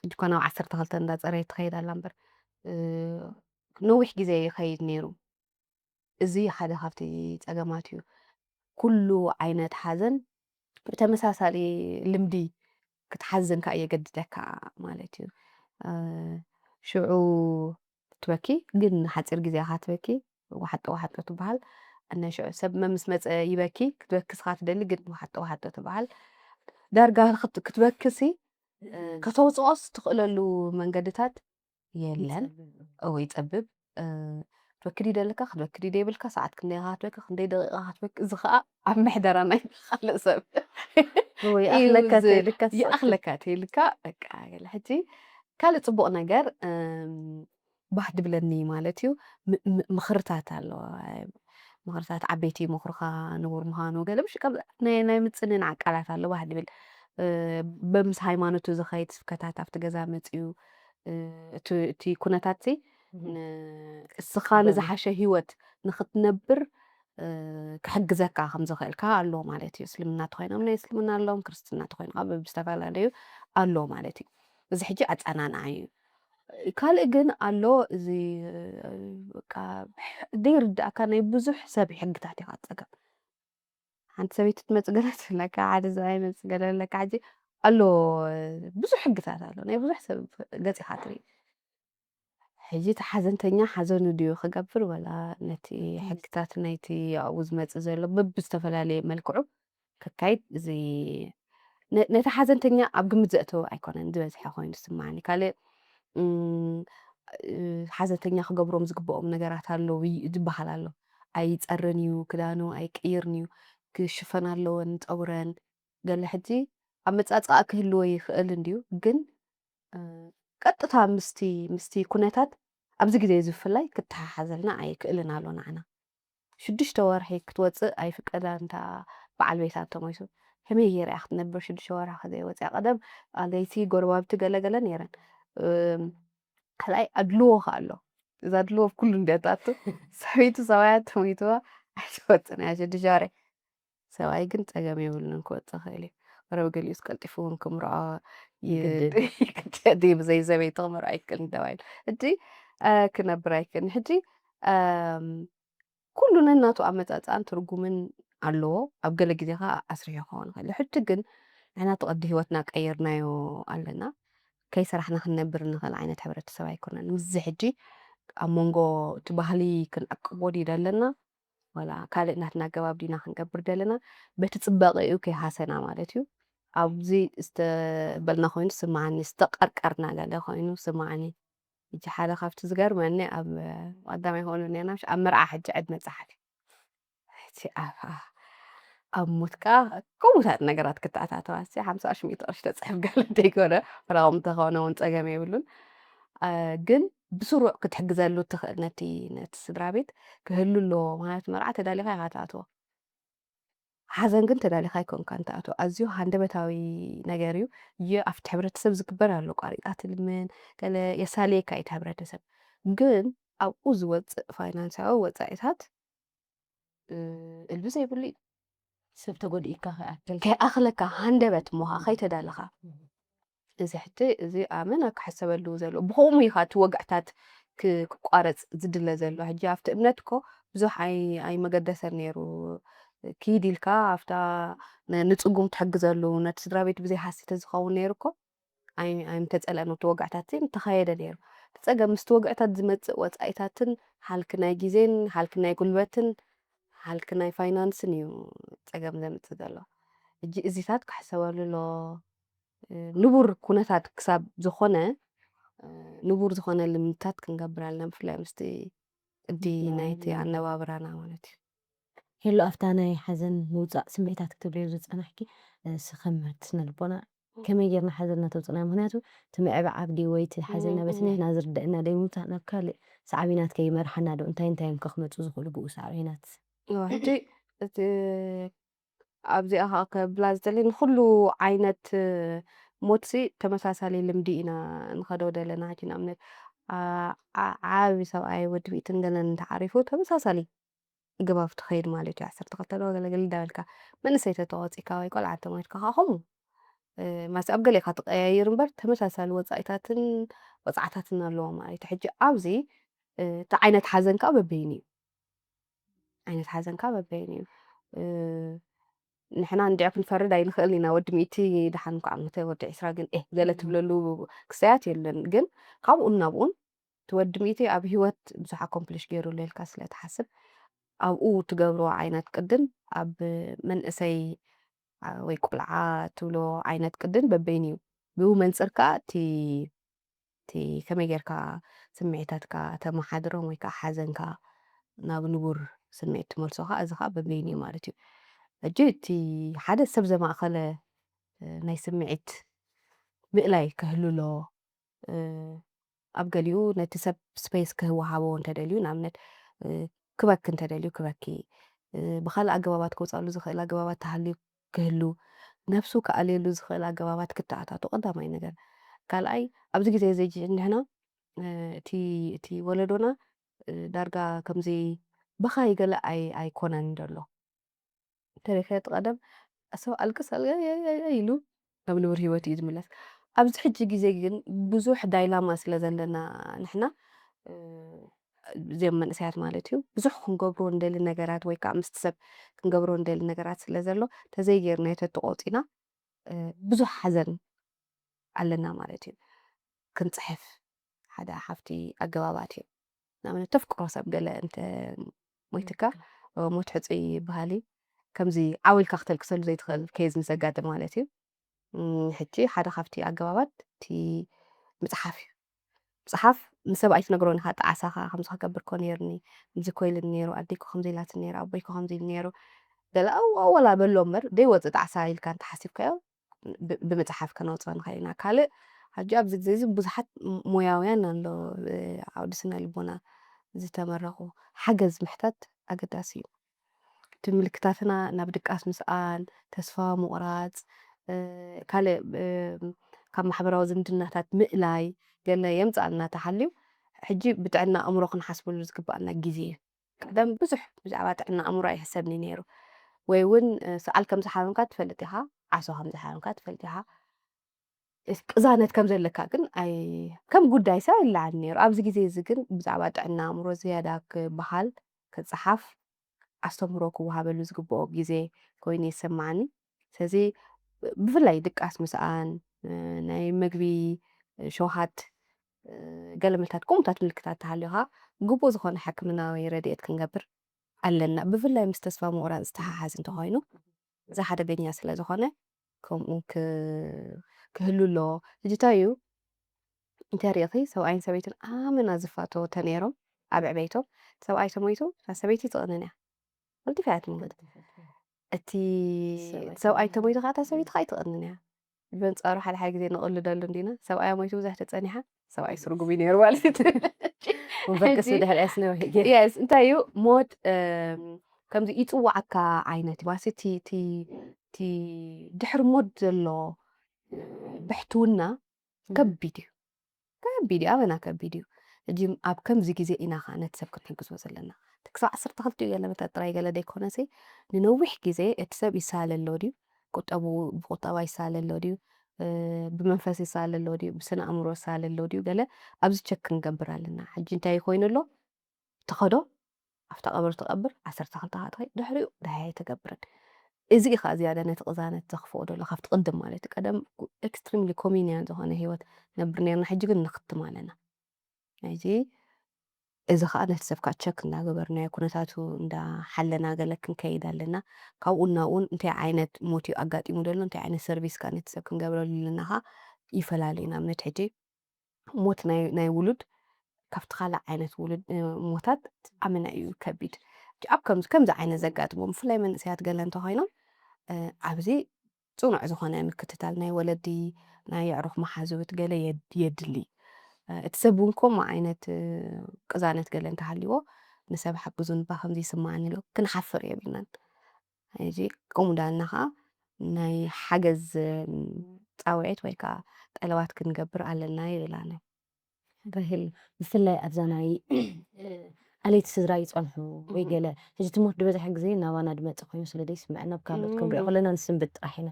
ሕጂ ኮ ናብ 12 እንዳፀረየት ትኸይድ ኣላ እምበር ነዊሕ ግዜ ይኸይድ ነይሩ እዚ ሓደ ካብቲ ፀገማት እዩ ኩሉ ዓይነት ሓዘን ብተመሳሳሊ ልምዲ ክትሓዝንካ እየገድደካ ማለት እዩ ሽዑ ትበኪ ግን ንሓፂር ግዜ ኢኻ ትበኪ ዋሓጦ ዋሓጦ ትበሃል ኣነ ሽዑ ሰብ ምስ መፀ ይበኪ ክትበክስ ኢኻ ትደሊ ግን ዋሓጦ ዋሓጦ ትበሃል ዳርጋ ክትበክሲ ከተውፅኦስ ትኽእለሉ መንገድታት የለን ወይ ይፀብብ ክትበክድ ይደለካ ክትበክድ ይደይብልካ ሰዓት ክንደይ ኢኻ ክትበክር ክንደይ ደቂቓ ክትበክር እዚ ከዓ ኣብ ምሕደራ ናይ ካልእ ሰብ ይኣኽለካ ተይልካ በቃ ሕጂ ካልእ ፅቡቅ ነገር ባህ ድብለኒ ማለት እዩ ምክርታት ኣለዎ ምክርታት ዓበይቲ ምክርካ ንቡር ምዃኑ ገለ ብሽ ናይ ምፅንናዕ ቃላት ኣሎ ባህ ድብል በምስ ሃይማኖቱ ዝኸይድ ስብከታት ኣብቲ ገዛ መፅዩ እቲ ኩነታት እስኻ ንዝሓሸ ሂወት ንክትነብር ክሕግዘካ ከም ዝኽእልካ ኣለዎ ማለት እዩ እስልምና ተኮይኖም ናይ እስልምና ኣለዎም ክርስትና ተኮይኖም ብዝተፈላለዩ ኣለዎ ማለት እዩ እዚ ሕጂ ኣፀናንዓ እዩ ካልእ ግን ኣሎ እዚ በቃ ዘይርዳእካ ናይ ብዙሕ ሰብ ሕግታት ኢኻ ትፀገም ሓንቲ ሰበይቲ ትመፅእ ገለ ትብለካ ሓደ ሰብኣይ መፅእ ገለ ኣለካ ሕጂ ኣሎ ብዙሕ ሕግታት ኣሎ ናይ ብዙሕ ሰብ ገፅ ኢኻ ትርኢ ሕጂ እቲ ሓዘንተኛ ሓዘኑ ድዩ ክገብር ወላ ነቲ ሕግታት ናይቲ ኣብኡ ዝመፅእ ዘሎ በብዝተፈላለየ መልክዑ ከካይድ እዚ ነታ ሓዘንተኛ ኣብ ግምት ዘእተወ ኣይኮነን ዝበዝሐ ኮይኑ ዝስማዓኒ ካልእ ሓዘንተኛ ክገብሮም ዝግብኦም ነገራት ኣለዉ ዝበሃል ኣሎ ኣይፀርን እዩ ክዳኑ ኣይቅይርን እዩ ክሽፈን ኣለወን ፀጉረን ገለ ሕጂ ኣብ መፃፅቃ ክህልዎ ይኽእል እንድዩ ግን ቀጥታ ምስቲ ኩነታት ኣብዚ ግዜ እዚ ብፍላይ ክትተሓሓዘልና ኣይክእልን ኣሎ ንዓና 6 ወርሒ ክትወፅእ ኣይፍቀዳ እንታ በዓል ቤታ እንተሞይቱ ከመይ ጌራ እያ ክትነብር 6 ወርሒ ከዘይወፅያ ቀደም ኣለይቲ ጎረባብቲ ገለገለ ነይረን ካልኣይ ኣድልዎ ከ ኣሎ እዛ ኣድልዎ ብኩሉ እንድያታቱ ሰበይቲ ሰብኣያ ተሞይትዋ ኣይትወፅን እያ 6 ወርሒ ሰብኣይ ግን ፀገም የብሉን ክወፅእ ክእል እዩ ረብ ገሊኡስ ቀልጢፉ እውን ክምርዖ ይግደድ ብዘይ ሰበይቲ ክምርዖ ኣይክእልን ተባሂሉ ሕጂ ክነብር ኣይክእልን ሕጂ ኩሉ ነናቱ ኣመፃፅኣን ትርጉምን ኣለዎ ኣብ ገለ ግዜ ከዓ ኣስርሑ ክኸውን ይኽእል ሕጂ ግን ንሕና ተቐዲ ሂወትና ቀይርናዮ ኣለና ከይሰራሕና ክንነብር ንኽእል ዓይነት ሕብረተሰብ ኣይኮነን ምዚ ሕጂ ኣብ መንጎ እቲ ባህሊ ክንዕቅቦ ድዩ ኣለና ወላ ካልእ ናትና ገባብ ዲና ክንገብር ዘለና በቲ ፅባቐኡ ከይሃሰና ማለት እዩ ኣብዚ ዝተበልና ኮይኑ ስማዓኒ ዝተቐርቀርና ገለ ኮይኑ ስማዓኒ ሕጂ ሓደ ካብቲ ዝገርመኒ ኣብ ቀዳማይ ኮኑ ነርና ኣብ መርዓ ሕጂ ዕድመ ፀሓፊ ኣብ ሞትካ ከምኡታት ነገራት ክትኣታተዋ 50 ሚእቲ ቅርሺ ተፅሕፍ ገለ እንተይኮነ ወላ ከምኡ እንተኾነ እውን ፀገም የብሉን ግን ብስሩዕ ክትሕግዘሉ ትኽእል ነቲ ስድራ ቤት ክህሉ ኣለዎ ማለት መርዓ ተዳሊኻ ኢኻ ትኣትዎ ሓዘን ግን ተዳሊኻ ኣይኮንካ እንትኣትዎ ኣዝዩ ሃንደበታዊ ነገር እዩ ኣብቲ ሕብረተሰብ ዝግበር ኣሎ ቋሪጣ ትልምን ገለ የሳልየካ እቲ ሕብረተሰብ ግን ኣብኡ ዝወፅእ ፋይናንሳዊ ወፃኢታት እልቢ ዘይብሉ እዩ ሰብ ተጎዲእካ ከይኣኽለካ ሃንደበት እሞኻ ከይተዳለኻ እዚ ሕጂ እዚ ኣመን ክሕሰበሉ ዘሎ ብከምኡ ኢኻ እቲ ወጋዕታት ክቋረፅ ዝድለ ዘሎ ሕጂ ኣብቲ እምነት እኮ ብዙሕ ኣይመገደሰን ነይሩ ኪድ ኢልካ ኣብታ ንፅጉም ትሕግዘሉ ነቲ ስድራ ቤት ብዘይ ሓሲተ ዝኸውን ነይሩ እኮ ኣይምተፀልአን እቲ ወጋዕታት እንተኸየደ ነይሩ ፀገም ምስቲ ወግዕታት ዝመፅእ ወፃኢታትን ሓልኪ ናይ ግዜን ሓልኪ ናይ ጉልበትን ሓልኪ ናይ ፋይናንስን እዩ ፀገም ዘምፅእ ዘሎ ሕጂ እዚታት ክሕሰበሉ ኣሎ ንቡር ኩነታት ክሳብ ዝኾነ ንቡር ዝኾነ ልምድታት ክንገብር ኣለና ብፍላይ ምስቲ ቅዲ ናይቲ ኣነባብራና ማለት እዩ ሄሎ ኣፍታ ናይ ሓዘን ምውፃእ ስምዒታት ክትብልዮ ዝፀናሕኪ ስኸም ስነልቦና ከመይ ጌርና ሓዘንና ተውፅና ምክንያቱ እቲ ምዕባይ ድዩ ወይ እቲ ሓዘንና በትኒሕና ዝርድአና ዶ ይምውታ ናብ ካልእ ሳዕቤናት ከይመርሓና ዶ እንታይ እዮም ከክመፁ ዝኽእሉ ብኡ ሳዕቤናት ሕጂ እቲ ኣብዚኣ ከዓ ከብላ ዝደሊ ንኩሉ ዓይነት ሞትሲ ተመሳሳሊ ልምዲ ኢና ንኸዶ ዘለና ሕጂ ንኣብነት ዓብዪ ሰብኣይ ወዲ ሚእትን ገለን እንተዓሪፉ ተመሳሳሊ ግባብ ትኸይድ ማለት እዩ 12 ገለገለ እንዳበልካ መንእሰይ ተተወፂካ ወይ ቆልዓ እንተሞይትካ ከዓ ከምኡ ማስ ኣብ ገለ ኢኻ ትቀያይር እምበር ተመሳሳሊ ወፃዕታትን ኣለዎ ማለት እዩ ሕጂ ኣብዚ እቲ ዓይነት ሓዘን ከዓ በበይኑ እዩ ዓይነት ሓዘን ከዓ በበይኑ እዩ ንሕና እንድዕ ክንፈርድ ኣይንኽእል ኢና ወዲ ሚእቲ ድሓን ኳ ወዲ 20 ግን ገለ ትብለሉ ክስተያት የለን ግን ካብኡን ናብኡን እቲ ወዲ ሚእቲ ኣብ ሂወት ብዙሕ ኣኮምፕሊሽ ገይሩሉ ኢልካ ስለትሓስብ ኣብኡ ትገብሮ ዓይነት ቅድን ኣብ መንእሰይ ወይ ቆልዓ ትብሎ ዓይነት ቅድን በበይኑ እዩ ብኡ መንፅርካ እቲ ከመይ ጌርካ ስምዒታትካ ተመሓድሮም ወይ ከዓ ሓዘንካ ናብ ንቡር ስምዒት ትመልሶ ከዓ እዚ ከዓ በበይኑ እዩ ማለት እዩ ሕጂ እቲ ሓደ ሰብ ዘማእኸለ ናይ ስምዒት ምእላይ ክህልሎ ኣብ ገሊኡ ነቲ ሰብ ስፔስ ክህወሃቦ እንተደልዩ ንኣብነት ክበኪ እንተደልዩ ክበኪ ብካልእ ኣገባባት ክወፃሉ ዝኽእል ኣገባባት ተሃልዩ ክህሉ ነፍሱ ከኣልየሉ ዝኽእል ኣገባባት ክተኣታቶ ቀዳማይ ነገር ካልኣይ ኣብዚ ግዜ እዚ ንሕና እቲ ወለዶና ዳርጋ ከምዚ በኻይ ገለ ኣይኮነን ዘሎ ተረከት ቀደም ሰብ ኣልቅስ ኢሉ ናብ ንቡር ሂወት እዩ ዝምለስ ኣብዚ ሕጂ ግዜ ግን ብዙሕ ዳይላማ ስለ ዘለና ንሕና እዚኦም መንእሰያት ማለት እዩ ብዙሕ ክንገብሮ እንደሊ ነገራት ወይ ከዓ ምስቲ ሰብ ክንገብሮ እንደሊ ነገራት ስለ ዘሎ ተዘይጌርና ተተቆፂና ብዙሕ ሓዘን ኣለና ማለት እዩ ክንፅሕፍ ሓደ ሓፍቲ ኣገባባት እዩ ንኣብነት ተፍቅሮ ሰብ ገለ እንተ ሞይትካ ሞት ሕፁይ ይበሃል እዩ ከምዚ ዓዊልካ ክተልቅሰሉ ዘይትኽእል ኬዝ ንዘጋጥም ማለት እዩ ሕጂ ሓደ ካብቲ ኣገባባት እቲ ምጽሓፍ እዩ። ምጽሓፍ ንሰብኣይ ትነግሮ ኢኻ ጣዓሳኻ ከምዚ ክገብር እኮ ነይሩኒ ከምዚ እኮ ኢሉኒ ነይሩ ኣደይኮ ከምዚ ኢላትኒ ነይራ ኣቦይኮ ከምዚ ኢሉ ነይሩ ገለ ዋላ በሎ እምበር ደይወፅእ ጣዕሳ ኢልካ እንተሓሲብካዮ ብምጽሓፍ ከነውፅኦ ንኽእል ኢና። ካልእ ሕጂ ኣብዚ ግዜ እዚ ብዙሓት ሞያውያን ኣሎ ዓውዲ ስነ ልቦና ዝተመረቑ ሓገዝ ምሕታት ኣገዳሲ እዩ። እቲ ምልክታትና ናብ ድቃስ ምስኣን፣ ተስፋ ምቑራፅ፣ ካልእ ካብ ማሕበራዊ ዝምድናታት ምእላይ ገለ የምፅኣልና እንተሃልዩ ሕጂ ብጥዕና ኣእምሮ ክንሓስበሉ ዝግባአና ግዜ እዩ። ቀደም ብዙሕ ብዛዕባ ጥዕና ኣእምሮ ኣይሕሰብኒ ነይሩ ወይ እውን ሰዓል ከም ዝሓመምካ ትፈልጥ ኢኻ፣ ዓሶ ከም ዝሓመምካ ትፈልጥ ኢኻ፣ ቅዛነት ከም ዘለካ ግን ከም ጉዳይ ሰብ ኣይለዓል ነይሩ። ኣብዚ ግዜ እዚ ግን ብዛዕባ ጥዕና ኣእምሮ ዝያዳ ክበሃል ክፀሓፍ ኣስተምህሮ ክወሃበሉ ዝግብኦ ግዜ ኮይኑ ይስማዓኒ። ስለዚ ብፍላይ ድቃስ ምስኣን ናይ ምግቢ ሸውሃት ገለ ምልክታት ከምኡታት ምልክታት እንተሃልዩኻ ግቡእ ዝኾነ ሕክምናዊ ረድኤት ክንገብር ኣለና። ብፍላይ ምስ ተስፋ ምቑራፅ ዝተሓሓዝ እንተኾይኑ እዚ ሓደገኛ ስለ ዝኾነ ከምኡ ክህሉ ኣለዎ። ሕጂ እንታይ እዩ እንታይ ሪኢኺ ሰብኣይን ሰበይትን ኣመና ዝፋተው ተነይሮም ኣብ ዕቤቶም ሰብኣይ ተሞይቱ እታ ሰበይቲ ትቕንን እያ ቀልጢፋ እያ ትሞት። እቲ ሰብኣይ ተሞይቱ ከዓ እታ ሰበይቲ ከዓ ኣይትቕንን እያ። ብኣንጻሩ ሓደ ሓደ ግዜ ንቕልደሉ እንዲና ሰብኣያ ሞይቱ ብዙሕ ተፀኒሓ ሰብኣይ ስርጉም እዩ ነይሩ ማለት ወንበርክስ ብድሕሪኣ ስነውሒ ገይሩ የስ እንታይ እዩ ሞት ከምዚ ይፅዋዓካ ዓይነት እዩ ማለት እቲ ድሕሪ ሞት ዘሎ ብሕትውና ከቢድ እዩ ከቢድ እዩ ኣበና ከቢድ እዩ። ሕጂ ኣብ ከምዚ ግዜ ኢና ከዓ ነቲ ሰብ ክንሕግዞ ዘለና ክሳብ 12 ገለ መታት ጥራይ ገለ ደይኮነሲ ንነዊሕ ግዜ እቲ ሰብ ይሳለሎ ድዩ ብቁጠባ ይሳለሎ ድዩ ብመንፈስ ይሳለሎ ድዩ ብስነ ኣእምሮ ይሳለሎ ድዩ ገለ ኣብዚ ቸክ ክንገብር ኣለና። ሕጂ እንታይ ኮይኑ ኣሎ ተኸዶ ኣብታ ቀብሪ ትቐብር 12 ካ ትኸይድ ድሕሪኡ ዳሃይ ተገብርን እዚ ኢኻ ዝያዳ ነቲ ቅዛነት ዘኽፍኦ ደሎ ካብቲ ቅድም ማለት እዩ። ቀደም ኤክስትሪምሊ ኮሚኒያን ዝኾነ ሂወት ነብር ነርና ሕጂ ግን ንኽትም ኣለና። ሕጂ እዚ ከዓ ነቲ ሰብካ ቸክ እንዳገበርናዮ ኩነታቱ እንዳሓለና ገለ ክንከይድ ኣለና። ካብኡ ናብኡን እንታይ ዓይነት ሞት እዩ ኣጋጢሙ ደሎ እንታይ ዓይነት ሰርቪስ ከዓ ነቲ ሰብ ክንገብረሉ ኣለና ኻ ይፈላለዩ። ንኣብነት ሕጂ ሞት ናይ ውሉድ ካብቲ ካልእ ዓይነት ውሉድ ሞታት ኣመና እዩ ከቢድ። ኣብ ከምዚ ዓይነት ዘጋጥሞ ብፍላይ መንእሰያት ገለ እንተኾይኖም ኣብዚ ፅኑዕ ዝኾነ ምክትታል ናይ ወለዲ ናይ ኣዕሩኽ መሓዙት ገለ የድሊ። እቲ ሰብ እውን ከምኡ ዓይነት ቅዛነት ገለ እንተሃልይዎ ንሰብ ሓግዙ ንባ ከምዚ ይስማዓኒ ኢሉ ክንሓፍር የብልናን። ሕጂ ከምኡ እንዳበልና ከዓ ናይ ሓገዝ ፃውዒት ወይ ከዓ ጠለባት ክንገብር ኣለና ይብላነ ራሄል ብፍላይ ኣብዛ ናይ ኣለይቲ ስድራ ይፀንሑ ወይ ገለ ሕጂ ትሞት ዝበዝሐ ግዜ ናባና ድመፅእ ኮይኑ ስለ ደይስምዐና ብካልኦት ክንሪኦ ከለና ንስንብት ጥራሕ ኢና።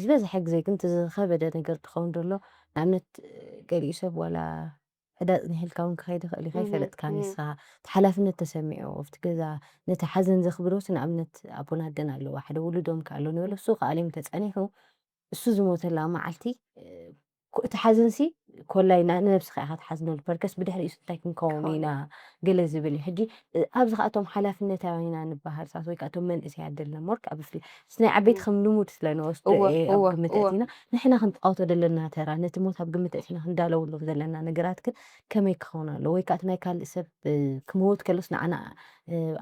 ዝበዝሐ ግዜ ግን ተዝኸበደ ነገር ትኸውን ደሎ ንኣብነት ገሊኡ ሰብ ዋላ ሕዳጥ ንሂልካ እውን ክኸይድ ይኽእል ኢኻ ይፈለጥካን ንስኻ እቲ ሓላፍነት ተሰሚዑ ኣብቲ ገዛ ነቲ ሓዘን ዘኽብሮት ንኣብነት ኣቦና ኣደን ኣለዋ ሓደ ውሉዶም ከ ኣሎ ንበሎ እሱ ከኣልዮም ተፀኒሑ እሱ ዝሞተላ መዓልቲ እቲ ሓዘንሲ ኮላይ ንነብስኻ ኢኻ ትሓዝነሉ ፐርከስ ብድሕሪኡ እንታይ ክንከውን ኢና ገለ ዝብል እዩ። ሕጂ ኣብዚ ከዓ እቶም ሓላፍነታዊ ኢና ንበሃል ሳት ወይ ከዓ እቶም መንእሰያት ዘለና ሞርክ ኣብ ብፍላይ ናይ ዓበይቲ ከም ልሙድ ስለንወስዶ ኣብ ግምት ኣእቲና ንሕና ክንተቃውቶ ዘለና ተራ ነቲ ሞት ኣብ ግምት ኣእቲና ክንዳለወሎም ዘለና ነገራት ግን ከመይ ክኸውን ኣሎ ወይ ከዓ እቲ ናይ ካልእ ሰብ ክመውት ከሎስ ንዓና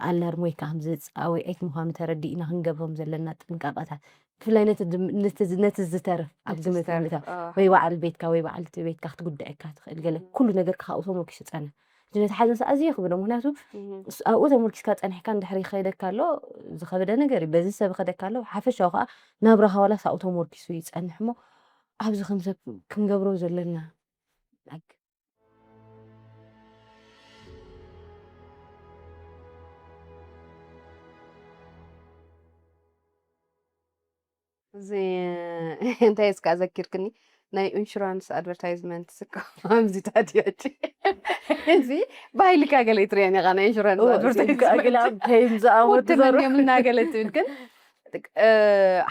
ኣላርም ወይ ከዓ ፃውዒት ምዃኑ ተረዲእና ክንገብሮም ዘለና ጥንቃቐታት ብፍላይ ነቲ ዝተርፍ ኣብ ግምት ምእታው ወይ በዓል ቤትካ ወይ በዓልቲ ቤትካ ክትጉዳእካ ትኽእል ገለ ኩሉ ነገር ካብኡ ተመርኪሱ ፀንሕ ነቲ ሓዘን ኣዝዩ የኽብዶ። ምክንያቱ ኣብኡ ተመርኪስካ ፀኒሕካ እንድሕሪ ይኸይደካ ኣሎ ዝኸበደ ነገር እዩ በዚ ሰብ ይኸደካ ኣሎ ሓፈሻዊ ከዓ ናብራኻ ዋላ ኣብኡ ተመርኪሱ ይፀንሕ እሞ ኣብዚ ከምሰብ ክንገብሮ ዘለና እዚ እንታይ እስካ ዘኪርክኒ ናይ ኢንሹራንስ ኣድቨርታይዝመንት ከምዚታት እዮ እዚ ባህልካ ገለ ይትርአኒ ኢኻ ናይ ኢንሹራንስ ኣድቨርታይዝመንት ትመንዮም ልና ገለ ትብል ግን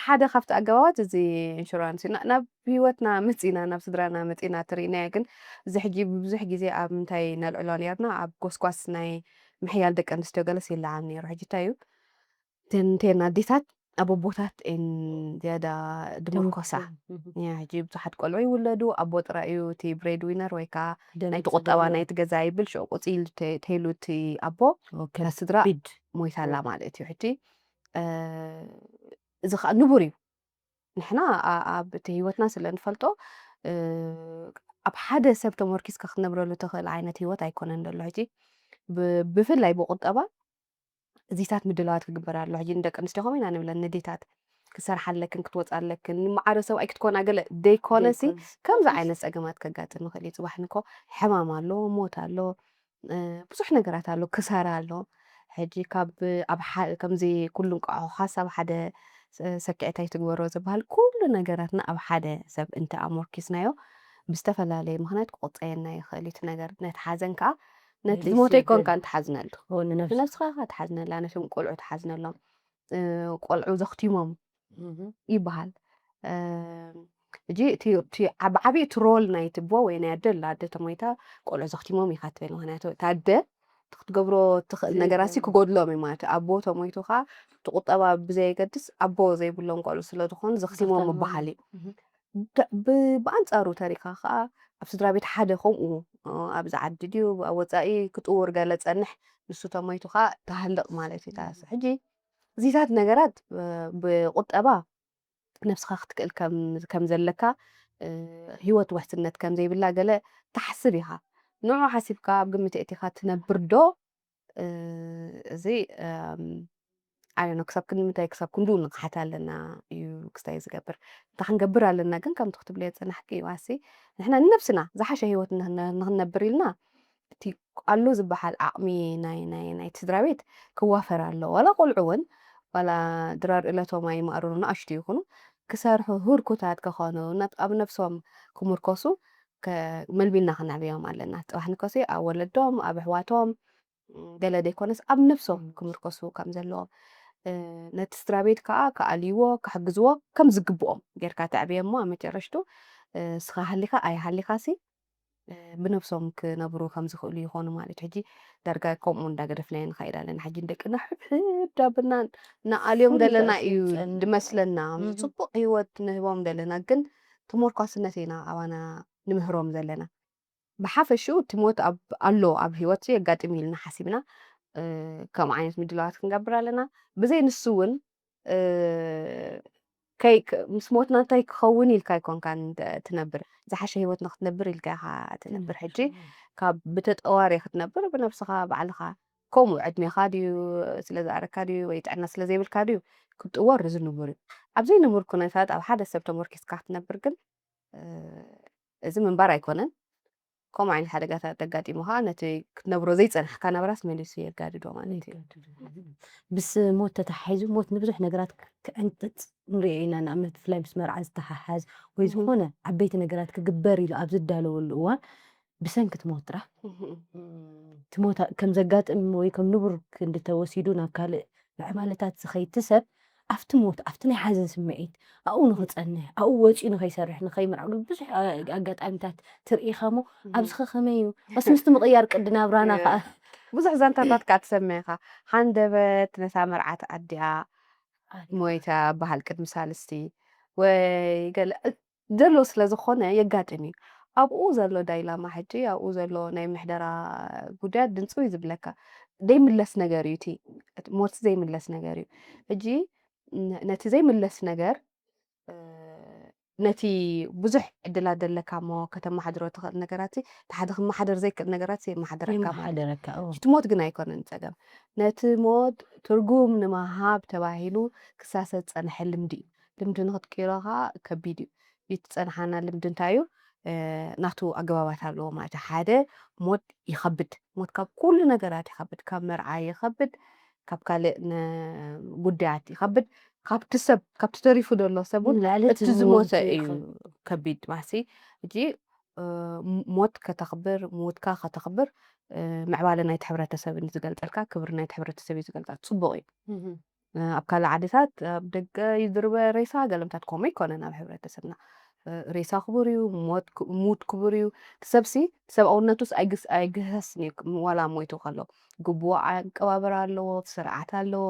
ሓደ ካብቲ ኣገባባት እዚ ኢንሹራንስ እዩ። ናብ ሂወትና መፂና ናብ ስድራና መፂና ትርኢናዮ ግን እዚ ሕጂ ብብዙሕ ግዜ ኣብ ምንታይ ነልዕሎ ነርና ኣብ ጎስጓስ ናይ ምሕያል ደቂ ኣንስትዮ ገለስ ይለዓል ነይሩ። ሕጂ እንታይ እዩ እንተና ኣዴታት ኣቦቦታት እየን ዝያዳ ድምርኮሳ ያ ሕጂ ብዙሓት ቆልዑ ይውለዱ ኣቦ ጥራይ እዩ እቲ ብሬድ ዊነር ወይ ከዓ ናይቲ ቁጠባ ናይቲ ገዛ ይብል ሽዑ ቆፂሉ ተይሉ እቲ ኣቦ ስድራ ሞይታ ኣላ ማለት እዩ ሕጂ እዚ ከዓ ንቡር እዩ ንሕና ኣብ እቲ ሂወትና ስለ ንፈልጦ ኣብ ሓደ ሰብ ተመርኪስካ ክትነብረሉ ትኽእል ዓይነት ሂወት ኣይኮነን ዘሎ ሕጂ ብፍላይ ብቁጠባ እዚታት ምድላዋት ክግበር ኣሎ ሕጂ ንደቂ ኣንስትዮ ከመይ ኢና ንብለን ንዴታት ክሰርሓ ኣለክን ክትወፃ ኣለክን ንማዕረ ሰብኣይ ክትኮና ገለ ደይኮነሲ ከምዚ ዓይነት ፀገማት ከጋጥም ይኽእል እዩ ፅባሕ ንኮ ሕማም ኣሎ ሞት ኣሎ ብዙሕ ነገራት ኣሎ ክሳራ ኣሎ ሕጂ ካብ ከምዚ ኩሉ እንቋቑሖ ኣብ ሓደ ሰክዔታይ ትግበሮ ዝበሃል ኩሉ ነገራትና ኣብ ሓደ ሰብ እንተ ኣሞርኪስናዮ ብዝተፈላለየ ምክንያት ክቁፀየና ይኽእል እቲ ነገር ነቲ ሓዘን ከዓ ነቲ ዝሞተ ይኮንካ እንትሓዝነሉ ንነብስኻ ትሓዝነላ ነቶም ቆልዑ ትሓዝነሎም ቆልዑ ዘኽቲሞም ይበሃል ሕጂ እቲ ብዓብዪ እቲ ሮል ናይቲ ቦ ወይ ናይ ኣደ ኣላ ኣደ ተሞይታ ቆልዑ ዘኽቲሞም ኢኻ ትብል ምክንያቱ እታ ኣደ ክትገብሮ ትኽእል ነገራት ክጎድሎም እዩ ማለት እዩ ኣቦ ተሞይቱ ከዓ እቲ ቁጠባ ብዘየገድስ ኣቦ ዘይብሎም ቆልዑ ስለዝኾኑ ዘኽቲሞም ምባሃል እዩ ብኣንፃሩ ተሪካ ከዓ ኣብ ስድራ ቤት ሓደ ከምኡ ኣብዚ ዓዲ ድዩ ኣብ ወፃኢ ክጥውር ገለ ፀንሕ ንሱ ተሞይቱ ከዓ ተሃልቕ ማለት እዩ ታስ ሕጂ እዚታት ነገራት ብቁጠባ ነብስኻ ክትክእል ከም ዘለካ ሂወት ውሕስነት ከም ዘይብላ ገለ ተሓስብ ኢኻ ንዑ ሓሲብካ ኣብ ግምት እቲኻ ትነብር ዶ እዚ ኣነ ክሳብ ክንምንታይ ክሳብ ክንዱ ንቕሓት ኣለና እዩ ክስታይ ዝገብር እንታይ ክንገብር ኣለና ግን ከምቲ ክትብለዮ ፀናሕኪ ዋሲ ንሕና ንነብስና ዝሓሸ ሂወት ንክንነብር ኢልና እቲ ኣሎ ዝበሃል ዓቕሚ ናይቲ ስድራ ቤት ክዋፈር ኣሎ ዋላ ቆልዑ እውን ዋላ ድራር ዕለቶም ኣይመኣርሩ ንኣሽቱ ይኹኑ ክሰርሑ ህርኩታት ክኾኑ ኣብ ነብሶም ክምርኮሱ መልቢልና ክነዕብዮም ኣለና ጥባሕ ንኮሲ ኣብ ወለዶም ኣብ ኣሕዋቶም ገለ ደይኮነስ ኣብ ነብሶም ክምርኮሱ ከም ዘለዎም ነቲ ስድራ ቤት ከዓ ከኣልይዎ ክሕግዝዎ ከም ዝግብኦም ጌርካ ተዕብየ እሞ ኣብ መጨረሽቱ ስኻ ሃሊኻ ኣይሃሊኻሲ ብነብሶም ክነብሩ ከም ዝኽእሉ ይኾኑ ማለት ሕጂ ዳርጋ ከምኡ እንዳገደፍናዮ ንኸይድ ኣለና ሕጂ ደቅና ሕድሕድ ዳብና ንኣልዮም ዘለና እዩ ድመስለና ፅቡቅ ሂወት ንህቦም ዘለና ግን ተሞርኳስነት ኢና ኣባና ንምህሮም ዘለና ብሓፈሽኡ እቲ ሞት ኣሎ ኣብ ሂወት የጋጥም ኢልና ሓሲብና ከም ዓይነት ምድላዋት ክንገብር ኣለና ብዘይ ንሱ እውን ምስ ሞትና እንታይ ክኸውን ኢልካ ይኮንካ ትነብር ዝሓሸ ሂወት ንክትነብር ኢልካ ኢኻ ትነብር ሕጂ ካብ ብተጠዋሪ ክትነብር ብነብስኻ ባዕልኻ ከምኡ ዕድሜኻ ድዩ ስለዝኣረካ ድዩ ወይ ጥዕና ስለዘይብልካ ድዩ ክትጥወር ዝንቡር እዩ ኣብ ዘይንቡር ኩነታት ኣብ ሓደ ሰብ ተመርኪስካ ክትነብር ግን እዚ ምንባር ኣይኮነን ከምኡ ዓይነት ሓደጋታት ተጋጢሙኻ ነቲ ክትነብሮ ዘይፀንሕካ ናብራስ መሊሱ የጋድዶ ማለት እዩ ብስ ሞት ተተሓሒዙ ሞት ንብዙሕ ነገራት ክዕንጥጥ ንሪኦ ኢና ንኣብነት ብፍላይ ምስ መርዓ ዝተሓሓዝ ወይ ዝኾነ ዓበይቲ ነገራት ክግበር ኢሉ ኣብ ዝዳለወሉ እዋን ብሰንኪ ትሞት ጥራሕ ትሞት ከም ዘጋጥም ወይ ከም ንቡር ክንዲ ተወሲዱ ናብ ካልእ ዕማለታት ዝኸይድ ሰብ ኣብቲ ሞት ኣብቲ ናይ ሓዘን ስምዒት ኣብኡ ንክፀንሕ ኣብኡ ወፂኡ ንከይሰርሕ ንከይምርዓሉ ብዙሕ ኣጋጣሚታት ትርኢኻ ሞ ኣብዚ ኸ ከመይ እዩ በስ ምስቲ ምቕያር ቅዲ ናብራና ከዓ ብዙሕ ዛንታታት ከዓ ትሰምዕ ኢኻ ሓንደበት ነታ መርዓት ኣዲኣ ሞይታ ባህል ቅድሚ ሳልስቲ ወይ ገለ ዘሎ ስለ ዝኾነ የጋጥም እዩ ኣብኡ ዘሎ ዳይላማ ሕጂ ኣብኡ ዘሎ ናይ ምሕደራ ጉዳያት ድንፁ እዩ ዝብለካ ዘይምለስ ነገር እዩ እቲ ሞት ዘይምለስ ነገር እዩ ሕጂ ነቲ ዘይምለስ ነገር ነቲ ብዙሕ ዕድላት ዘለካ እሞ ከተመሓድሮ ትኽእል ነገራት ሓደ ክመሓደር ዘይክእል ነገራት የመሓደረካ ማለት እቲ ሞት ግን ኣይኮነን ፀገም ነቲ ሞት ትርጉም ንምሃብ ተባሂሉ ክሳሰብ ዝፀንሐ ልምዲ እዩ ልምዲ ንክትቅይሮ ከዓ ከቢድ እዩ ዝፀንሓና ልምዲ እንታይ እዩ ናቱ ኣገባባት ኣለዎ ማለት እዩ ሓደ ሞት ይኸብድ ሞት ካብ ኩሉ ነገራት ይኸብድ ካብ መርዓ ይኸብድ ካብ ካልእ ጉዳያት ይኸብድ ካብቲ ሰብ ካብቲ ተሪፉ ዘሎ ሰብ እቲ ዝሞተ እዩ ከቢድ ማሲ ሕጂ ሞት ከተኽብር ሞትካ ከተኽብር ምዕባለ ናይቲ ሕብረተሰብ እዩ ዝገልፀልካ ክብሪ ናይቲ ሕብረተሰብ እዩ ዝገልፀልካ ፅቡቅ እዩ ኣብ ካልእ ዓድታት ኣብ ደገ ይድርበ ሬሳ ገለምታት ከምኡ ኣይኮነን ኣብ ሕብረተሰብና ሬሳ ክቡር እዩ ሙት ክቡር እዩ ሰብሲ ሰብኣውነቱስ ኣይግህሰስን እዩ ዋላ ሞይቱ ከሎ ግቡእ ኣቀባብራ ኣለዎ ስርዓት ኣለዎ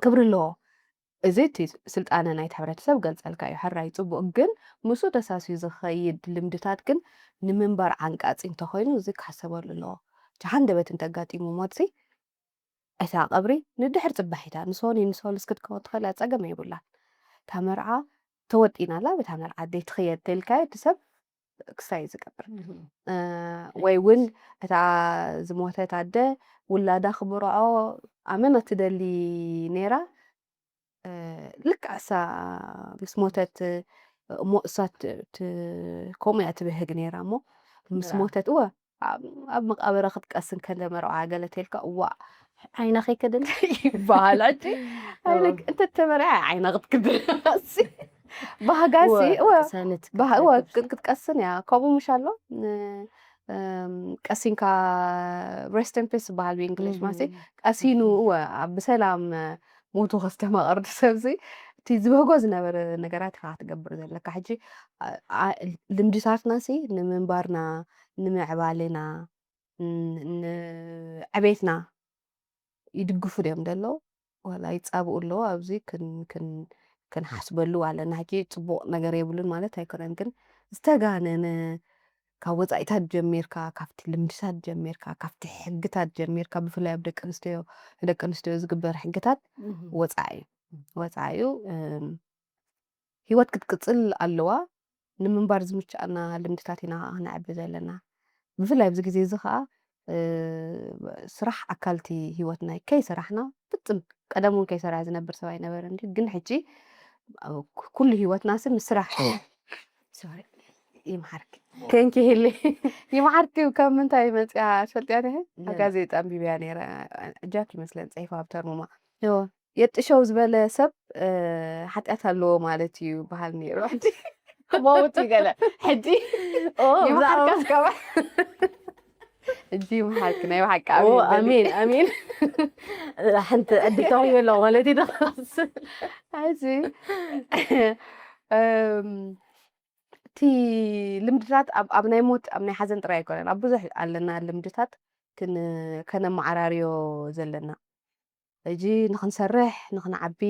ክብሪ ኣለዎ እዚ እቲ ስልጣነ ናይቲ ሕብረተሰብ ገልጸልካ እዩ ሕራይ ጽቡቕ ግን ምስኡ ተሳስዩ ዝኸይድ ልምድታት ግን ንምንባር ዓንቃጺ እንተኾይኑ እዚ ክሓሰበሉ ኣለዎ ጃሃንደበት እንተጋጢሙ ሞትሲ እታ ቀብሪ ንድሕር ጽባሕ ኢታ ንሶኒ ንሶልስ ክትከውን ትኽእል ፀገም የብላን እታ መርዓ ተወጢናላ በታ መርዓ ደይ ትኽየድ ተልካዮ እቲ ሰብ ክሳይ ዝገብር ወይ እውን እታ ዝሞተት ኣደ ውላዳ ክብርዖ ኣመና ትደሊ ነይራ ልክዕ ምስ ሞተት እሞ እሳት ከምኡ እያ ትብህግ ነይራ እሞ ምስ ሞተት እወ ኣብ መቃብረ ክትቀስን ከለ መርዓ ገለ ተልካ እዋ ዓይና ከይከደል ይበሃል ሕጂ ኣይልክ እንተ ተመርዓ ዓይና ክትክደልሲ ባህጋሲ እወ ክትቀስን እያ ከምኡ ምሽ ኣሎ ቀሲንካ ሬስት ኢን ፒስ ዝበሃል ብእንግሊሽ ማሲ ቀሲኑ እወ ብሰላም ሞቱ ከስተማቐር ሰብዚ እቲ ዝበጎ ዝነበረ ነገራት ኢኻ ክትገብር ዘለካ ሕጂ ልምድታትናሲ ንምንባርና ንምዕባልና ንዕቤትና ይድግፉ ድዮም ደሎ ዋላ ይጻብኡ ኣለዎ ኣብዚ ክንሓስበሉ ኣለና ሕጂ ጽቡቕ ነገር የብሉን ማለት ኣይኮነን ግን ዝተጋነነ ካብ ወፃኢታት ጀሚርካ ካብቲ ልምድታት ጀሚርካ ካብቲ ሕግታት ጀሚርካ ብፍላይ ኣብ ደቂ ኣንስትዮ ዝግበር ሕግታት ወፃኢ እዩ ሂወት ክትቅጽል ኣለዋ ንምንባር ዝምችኣና ልምድታት ኢና ክነዕቢ ዘለና ብፍላይ ኣብዚ ግዜ እዚ ከዓ ስራሕ ኣካልቲ ሂወትና ከይሰራሕና ፍጽም ቀደም እውን ከይሰራሕ ዝነብር ሰብ ኣይነበረን ግን ሕጂ ኩሉ ሂወትናስ ምስራሕ ሶሪ ይምሓርክ ከንኪ ህሊ ይምሓርክ ካብ ምንታይ መጽያ ትፈልጥያ ነህ ጋዜጣ አንቢብያ ነይራ ጃክ ይመስለን ጽሒፋ ብተርሙማ የጥሸው ዝበለ ሰብ ሓጢኣት ኣለዎ ማለት እዩ ባህል ነይሩ ሕጂ ሞት ይገለ ሕጂ ይምሓርክ ከባ እጂ ይምሓርክ ናይ ባሓቂ ኣሜን ኣሜን ሓንቲ ዕድታዊ የሎ ማለት እዩ ሕጂ እቲ ልምድታት ኣብ ናይ ሞት ኣብ ናይ ሓዘን ጥራይ ኣይኮነን ኣብ ብዙሕ ኣለና ልምድታት ከነመዓራርዮ ዘለና ሕጂ ንክንሰርሕ ንክንዓቢ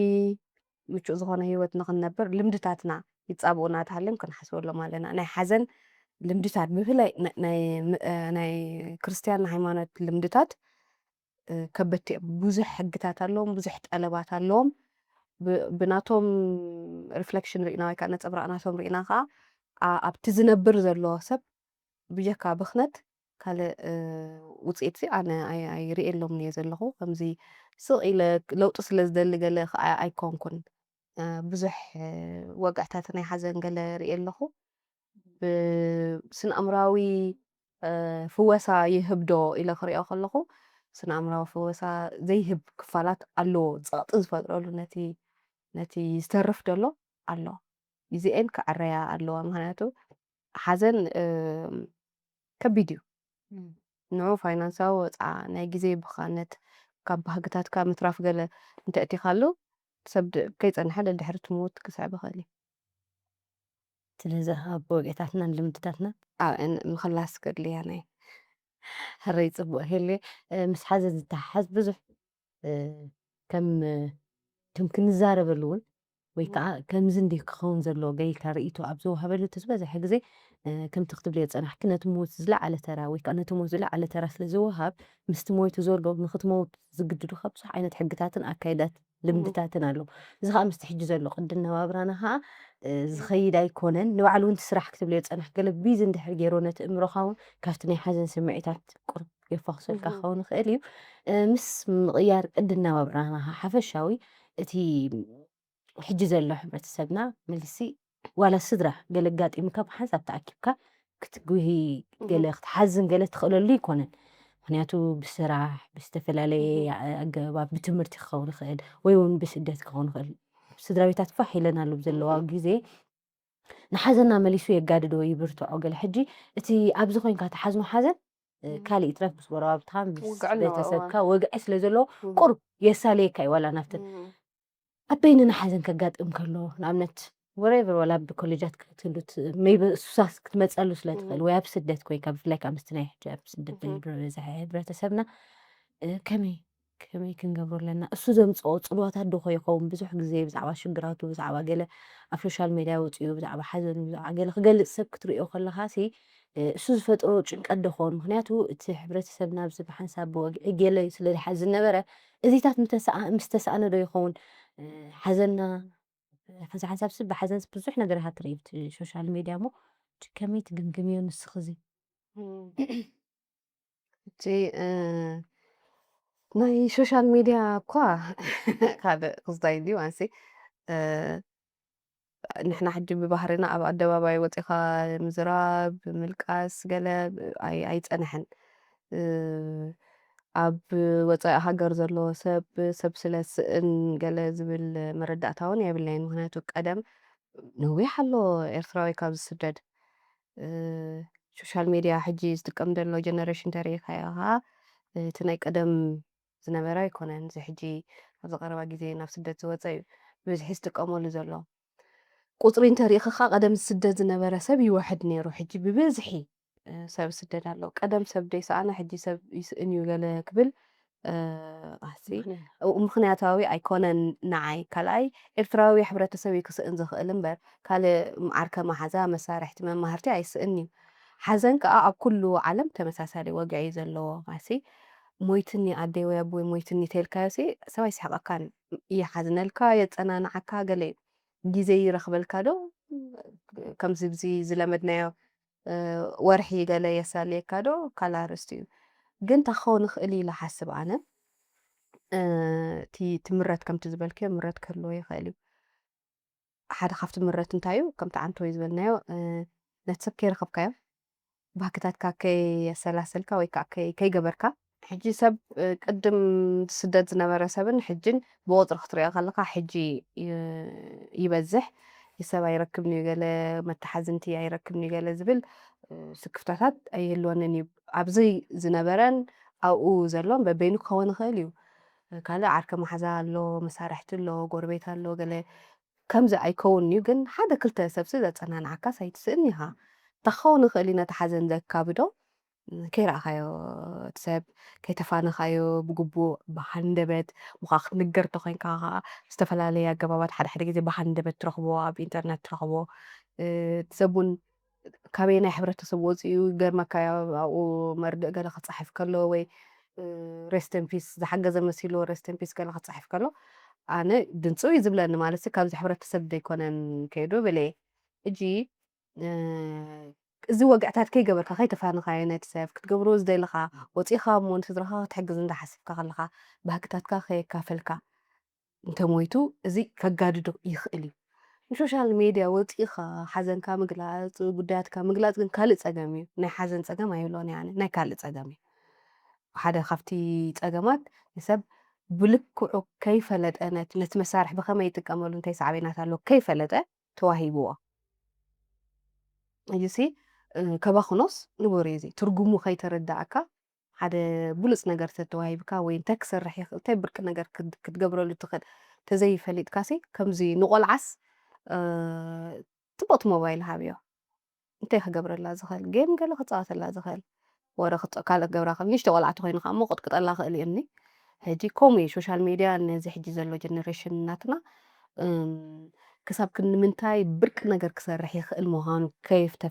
ምቹእ ዝኾነ ሂወት ንክንነብር ልምድታትና ይጻብኡና ተሃልዮም ክንሓስበሎም ኣለና ናይ ሓዘን ልምድታት ብፍላይ ናይ ክርስትያን ሃይማኖት ልምድታት ከበድቲ ብዙሕ ሕግታት ኣለዎም ብዙሕ ጠለባት ኣለዎም ብናቶም ሪፍሌክሽን ርኢና ወይ ከዓ ነፀብራቕናቶም ርኢና ከዓ ኣብቲ ዝነብር ዘሎ ሰብ ብጀካ ብኽነት ካልእ ውፅኢት ኣነ ኣይርእየሎም እየ ዘለኹ ከምዚ ስቕ ኢለ ለውጢ ስለ ዝደሊ ገለ ከዓ ኣይኮንኩን ብዙሕ ወጋዕታት ናይ ሓዘን ገለ ርኢ ኣለኹ ብስነኣእምራዊ ፍወሳ ይህብዶ ኢለ ክሪኦ ከለኹ ስነኣእምራዊ ፍወሳ ዘይህብ ክፋላት ኣለዎ ፀቕጢ ዝፈጥረሉ ነቲ ዝተርፍ ደሎ ኣሎ እዚአን ክዕረያ ኣለዋ ምክንያቱ ሓዘን ከቢድ እዩ ንዑ ፋይናንሳዊ ወፃ ናይ ግዜ ብኻነት ካብ ባህግታትካ ምትራፍ ገለ እንተእቲኻሉ ሰብ ከይፀንሐ ድሕሪ ትሞት ክስዕብ ይኽእል እዩ ስለዚ ኣብ ወቄታትናን ልምድታትና ምክላስ ከድልያ ናይ ሕረይ ጽቡቕ ህሊ ምስ ሓዘን ዝተሓሓዝ ብዙሕ ከም ክንዛረበሉ እውን ወይ ከዓ ከምዚ እንዲ ክኸውን ዘለዎ ገይካ ርእይቶ ኣብ ዝወሃበሉ ዝበዝሐ ግዜ ከምቲ ክትብል ፀናሕኪ ነቲ ሞት ዝለዓለ ተራ ወይ ከዓ ነቲ ሞት ዝለዓለ ተራ ስለ ዝወሃብ ምስቲ ሞቱ ዘሎ ንክትመውት ዝግድዱካ ብዙሕ ዓይነት ሕግታትን ኣካይዳት ልምድታትን ኣለዉ እዚ ከዓ ምስቲ ሕጂ ዘሎ ቅዲ ነባብራና ከዓ ዝኸይድ ኣይኮነን ንባዕሉ እውን ስራሕ ክትብል ፀናሕ ገለ ቢዝ እንድሕር ገይሮ ነቲ እምሮኻ እውን ካብቲ ናይ ሓዘን ስምዒታት ቁርብ የፋኽሰልካ ክኸውን ይኽእል እዩ ምስ ምቕያር ቅዲ ነባብራና ሓፈሻዊ እቲ ሕጂ ዘሎ ሕብረተሰብና መልሲ ዋላ ስድራ ገለ ኣጋጢምካ ብሓንሳብ ተኣኪብካ ክትጉሂ ገለ ክትሓዝን ገለ ትኽእለሉ ይኮነን ምክንያቱ ብስራሕ ብዝተፈላለየ ኣገባብ ብትምህርቲ ክኸውን ይኽእል ወይ እውን ብስደት ክኸውን ይኽእል ስድራ ቤታት ፋሕ ኢለናሉ ዘለዋ ግዜ ንሓዘንና መሊሱ የጋድዶ ይብርትዖ ገለ ሕጂ እቲ ኣብዚ ኮይንካ ተሓዝኖ ሓዘን ካሊእ ጥረፍ ምስ ጎረባብትካ ምስ ቤተሰብካ ወግዒ ስለ ዘለዎ ቁርብ የሳለየካ እዩ ዋላ ናብተን ኣብ በይንና ሓዘን ከጋጥም ከሎ ንኣብነት ወሬቨር ዋላ ብኮሌጃት ክትህሉት ሜይቢ ሱሳስ ክትመፀሉ ስለ ትኽእል ወይ ኣብ ስደት ኮይንካ ብፍላይ ከዓ ምስቲ ናይ ሕጂ ኣብ ስደት ዝበዝሐ ሕብረተሰብና ከመይ ከመይ ክንገብሮ ኣለና? እሱ ዘምጽኦ ጽልዋታት ዶ ይኸውን ብዙሕ ግዜ ብዛዕባ ሽግራቱ ብዛዕባ ገለ ኣብ ሶሻል ሚድያ ወፂኡ ብዛዕባ ሓዘኑ ብዛዕባ ገለ ክገልጽ ሰብ ክትሪኦ ከለኻሲ እሱ ዝፈጥሮ ጭንቀት ዶ ይኸውን? ምክንያቱ እቲ ሕብረተሰብና ብዚ ብሓንሳብ ብወግዒ ገለ ስለ ዝሓዝን ዝነበረ እዚታት ምስ ተሰኣነ ዶ ይኸውን ሓዘንና ሕዚ ሓንሳብሲ ብሓዘን ብዙሕ ነገራት ትርኢ ብቲ ሶሻል ሚድያ እሞ ከመይ ትግምግምዮ ንስኺ እዚ? እቲ ናይ ሶሻል ሚድያ እኳ ካልእ ክስታይ ድዩ ኣንሲ ንሕና ሕጂ ብባህርና ኣብ ኣደባባይ ወፂኻ ምዝራብ ምልቃስ ገለ ኣይፀንሐን ኣብ ወፃኢ ሃገር ዘሎ ሰብ ስለ ዝስእን ገለ ዝብል መረዳእታ እውን የብለይን ምክንያቱ ቀደም ነዊሕ ኣሎ ኤርትራዊ ካብ ዝስደድ ሶሻል ሚድያ ሕጂ ዝጥቀም ዘሎ ጀነሬሽን እንተሪእካዮ ከዓ እቲ ናይ ቀደም ዝነበረ ኣይኮነን እዚ ሕጂ ኣብ ዝቐረባ ግዜ ናብ ስደት ዝወፀ እዩ ብብዝሒ ዝጥቀመሉ ዘሎ ቁፅሪ እንተሪኢኻ ቀደም ዝስደድ ዝነበረ ሰብ ይወሕድ ነይሩ ሕጂ ብብዝሒ ሰብ ይስደድ ኣሎ ቀደም ሰብ ደይሰኣነ ሕጂ ሰብ ይስእን እዩ ገለ ክብል ምክንያታዊ ኣይኮነን ንዓይ ካልኣይ ኤርትራዊ ሕብረተሰብ እዩ ክስእን ዝኽእል እምበር ካልእ ዓርከ ማሓዛ መሳርሕቲ መማህርቲ ኣይስእን እዩ ሓዘን ከዓ ኣብ ኩሉ ዓለም ተመሳሳሊ ወግዒ እዩ ዘለዎ ሞይትኒ ኣደይ ወይ ኣቦይ ሞይትኒ ተልካዮሲ ሰብ ኣይስሕቐካን ይሓዝነልካ የፀናንዓካ ገለ እዩ ግዜ ይረኽበልካ ዶ ከምዚ ብዚ ዝለመድናዮ ወርሒ ገለ የሳልየካ ዶ ካልእ ኣርእስቲ እዩ ግን እንታይ ክኸውን ይኽእል ኢለ ሓስብ ኣነ እቲ ትምረት ከምቲ ዝበልክዮ ምረት ክህልዎ ይኽእል እዩ ሓደ ካብቲ ምረት እንታይ እዩ ከምቲ ዓንተወይ ዝበልናዮ ነቲ ሰብ ከይረኸብካዮ ባህግታትካ ከየሰላሰልካ ወይ ከዓ ከይገበርካ ሕጂ ሰብ ቅድም ስደት ዝነበረ ሰብን ሕጅን ብቁፅሪ ክትሪኦ ከለካ ሕጂ ይበዝሕ ሰብ ኣይረክብን እዩ ገለ መተሓዝንቲ ኣይረክብን እዩ ገለ ዝብል ስክፍታታት ኣይህልወንን እዩ ኣብዚ ዝነበረን ኣብኡ ዘሎን በበይኑ ክኸውን ይኽእል እዩ ካልእ ዓርከ ማሕዛ ኣሎ መሳርሕቲ ኣሎ ጎረቤት ኣሎ ገለ ከምዚ ኣይከውን እዩ ግን ሓደ ክልተ ሰብሲ ዘፀናንዓካ ሳይትስእን ኢኻ እንታይ ክኸውን ይኽእል እዩ ነቲ ሓዘን ዘካብዶ ከይረኣኻዮ እቲ ሰብ ከይተፋነኻዮ ብግቡእ ብሃንደበት ሙኻ ክትንገር እንተኮይንካ ከዓ ዝተፈላለየ ኣገባባት ሓደ ሓደ ግዜ ብሃንደበት ትረኽቦ ኣብ ኢንተርነት ትረኽቦ እቲ ሰብ እውን ካበየናይ ሕብረተሰብ ወፂኡ ይገርመካ ኣብኡ መርድእ ገለ ክፅሓፍ ከሎ ወይ ሬስትን ፒስ ዝሓገዘ መሲሉ ሬስትን ፒስ ገለ ክፅሓፍ ከሎ ኣነ ድንፁ እዩ ዝብለኒ ማለት ካብዚ ሕብረተሰብ ዘይኮነን ከይዱ በለየ እጂ እዚ ወግዕታት ከይገበርካ ከይተፋንካዮ ነቲ ሰብ ክትገብሮ ዝደለካ ወፂኻ እሞ ንስድራካ ክትሕግዝ እንዳሓስብካ ከለካ ባህግታትካ ከየካፈልካ እንተሞይቱ እዚ ከጋድዶ ይኽእል እዩ ንሶሻል ሚድያ ወፂኻ ሓዘንካ ምግላፅ ጉዳያትካ ምግላፅ ግን ካልእ ፀገም እዩ ናይ ሓዘን ፀገም ኣይብሎን ኣነ ናይ ካልእ ፀገም እዩ ሓደ ካብቲ ፀገማት ሰብ ብልክዑ ከይፈለጠ ነቲ መሳርሒ ብኸመይ ይጥቀመሉ እንታይ ሳዕቤናት ኣሎ ከይፈለጠ ተዋሂብዎ እዩሲ ከባኽኖስ ንበሩ እዚ ትርጉሙ ከይተረዳእካ ሓደ ብሉፅ ነገር ተተዋሂብካ ወይ እንታይ ክሰርሕ ይኽእል እንታይ ብርቂ ነገር ክትገብረሉ ትኽእል ተዘይፈሊጥካሲ ከምዚ ንቆልዓስ ፅቡቕቲ ሞባይል ሃብዮ እንታይ ክገብረላ ዝኽእል ጌም ገለ ክፃወተላ ዝኽእል ወረ ካልእ ክገብራ ክእል ንእሽተይ ቆልዓ እንተኮይኑ ከዓ እሞ ቅጥቅጠላ ክእል እየኒ ሕጂ ከምኡ እዩ ሶሻል ሚድያ ነዚ ሕጂ ዘሎ ጀነሬሽን እናትና ክሳብ ክንምንታይ ብርቂ ነገር ክሰርሕ ይኽእል ምዃኑ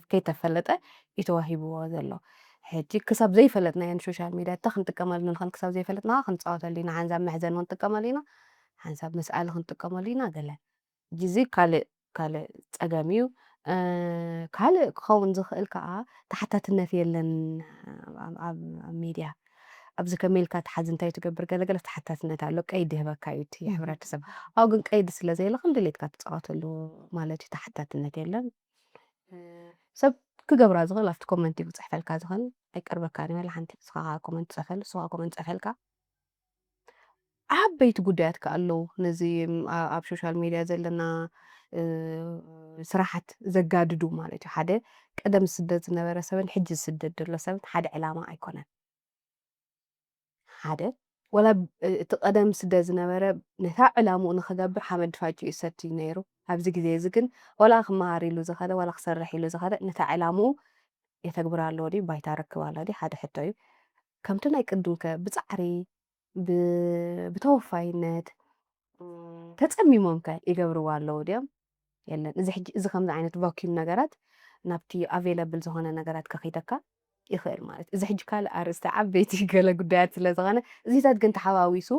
ከይተፈለጠ እዩ ተዋሂብዎ ዘሎ ሕጂ ክሳብ ዘይፈለጥናዮ ሶሻል ሚድያ እንታይ ክንጥቀመሉ ንኽእል ክሳብ ዘይፈለጥና ክንፃወተሉ ኢና ሓንሳብ መሕዘኒ ክንጥቀመሉ ኢና ሓንሳብ መስኣሊ ክንጥቀመሉ ኢና ገለ እዚ ካልእ ፀገም እዩ ካልእ ክኸውን ዝኽእል ከዓ ተሓታትነት የለን ኣብ ሚድያ ኣብዚ ከመይልካ ትሓዝ እንታይ ትገብር ገለገለ ተሓታትነት ኣሎ ቀይዲ ይህበካ እዩ እቲ ሕብረተሰብ ኣብኡ ግን ቀይዲ ስለዘየለ ክንድሌትካ ትፃወተሉ ማለት እዩ ተሓታትነት የለን ሰብ ክገብራ ዝኽእል ኣብቲ ኮመንቲ ክፅሕፈልካ ዝኽእል ኣይቀርበካን እዩ ሓንቲ ንስኻ ኮመንት ፅሕፈሉ ንስኻ ኮመንት ፅሕፈልካ ዓበይቲ ጉዳያት ከ ኣለዉ ነዚ ኣብ ሶሻል ሚድያ ዘለና ስራሓት ዘጋድዱ ማለት እዩ ሓደ ቀደም ዝስደድ ዝነበረ ሰብን ሕጂ ዝስደድ ዘሎ ሰብን ሓደ ዕላማ ኣይኮነን ሓደ ወላ እቲ ቀደም ስደት ዝነበረ ነታ ዕላምኡ ንክገብር ሓመድ ፋጭኡ ይሰቲ ነይሩ ኣብዚ ግዜ እዚ ግን ወላ ክመሃር ኢሉ ዝኸደ ወላ ክሰርሕ ኢሉ ዝኸደ ነታ ዕላምኡ የተግብር ኣለዎ ድዩ ባይታ ረክብ ኣሎ ድዩ ሓደ ሕቶ እዩ ከምቲ ናይ ቅድም ከ ብፃዕሪ ብተወፋይነት ተጸሚሞም ከ ይገብርዎ ኣለዉ ድዮም የለን እዚ ሕጂ እዚ ከምዚ ዓይነት ቫኪዩም ነገራት ናብቲ ኣቬይላብል ዝኾነ ነገራት ከኺደካ ይኽእል ማለት እዩ። እዚ ሕጂ ካልእ ኣርእስቲ ዓበይቲ ገለ ጉዳያት ስለ ዝኾነ እዚታት ግን ተሓዋዊሱ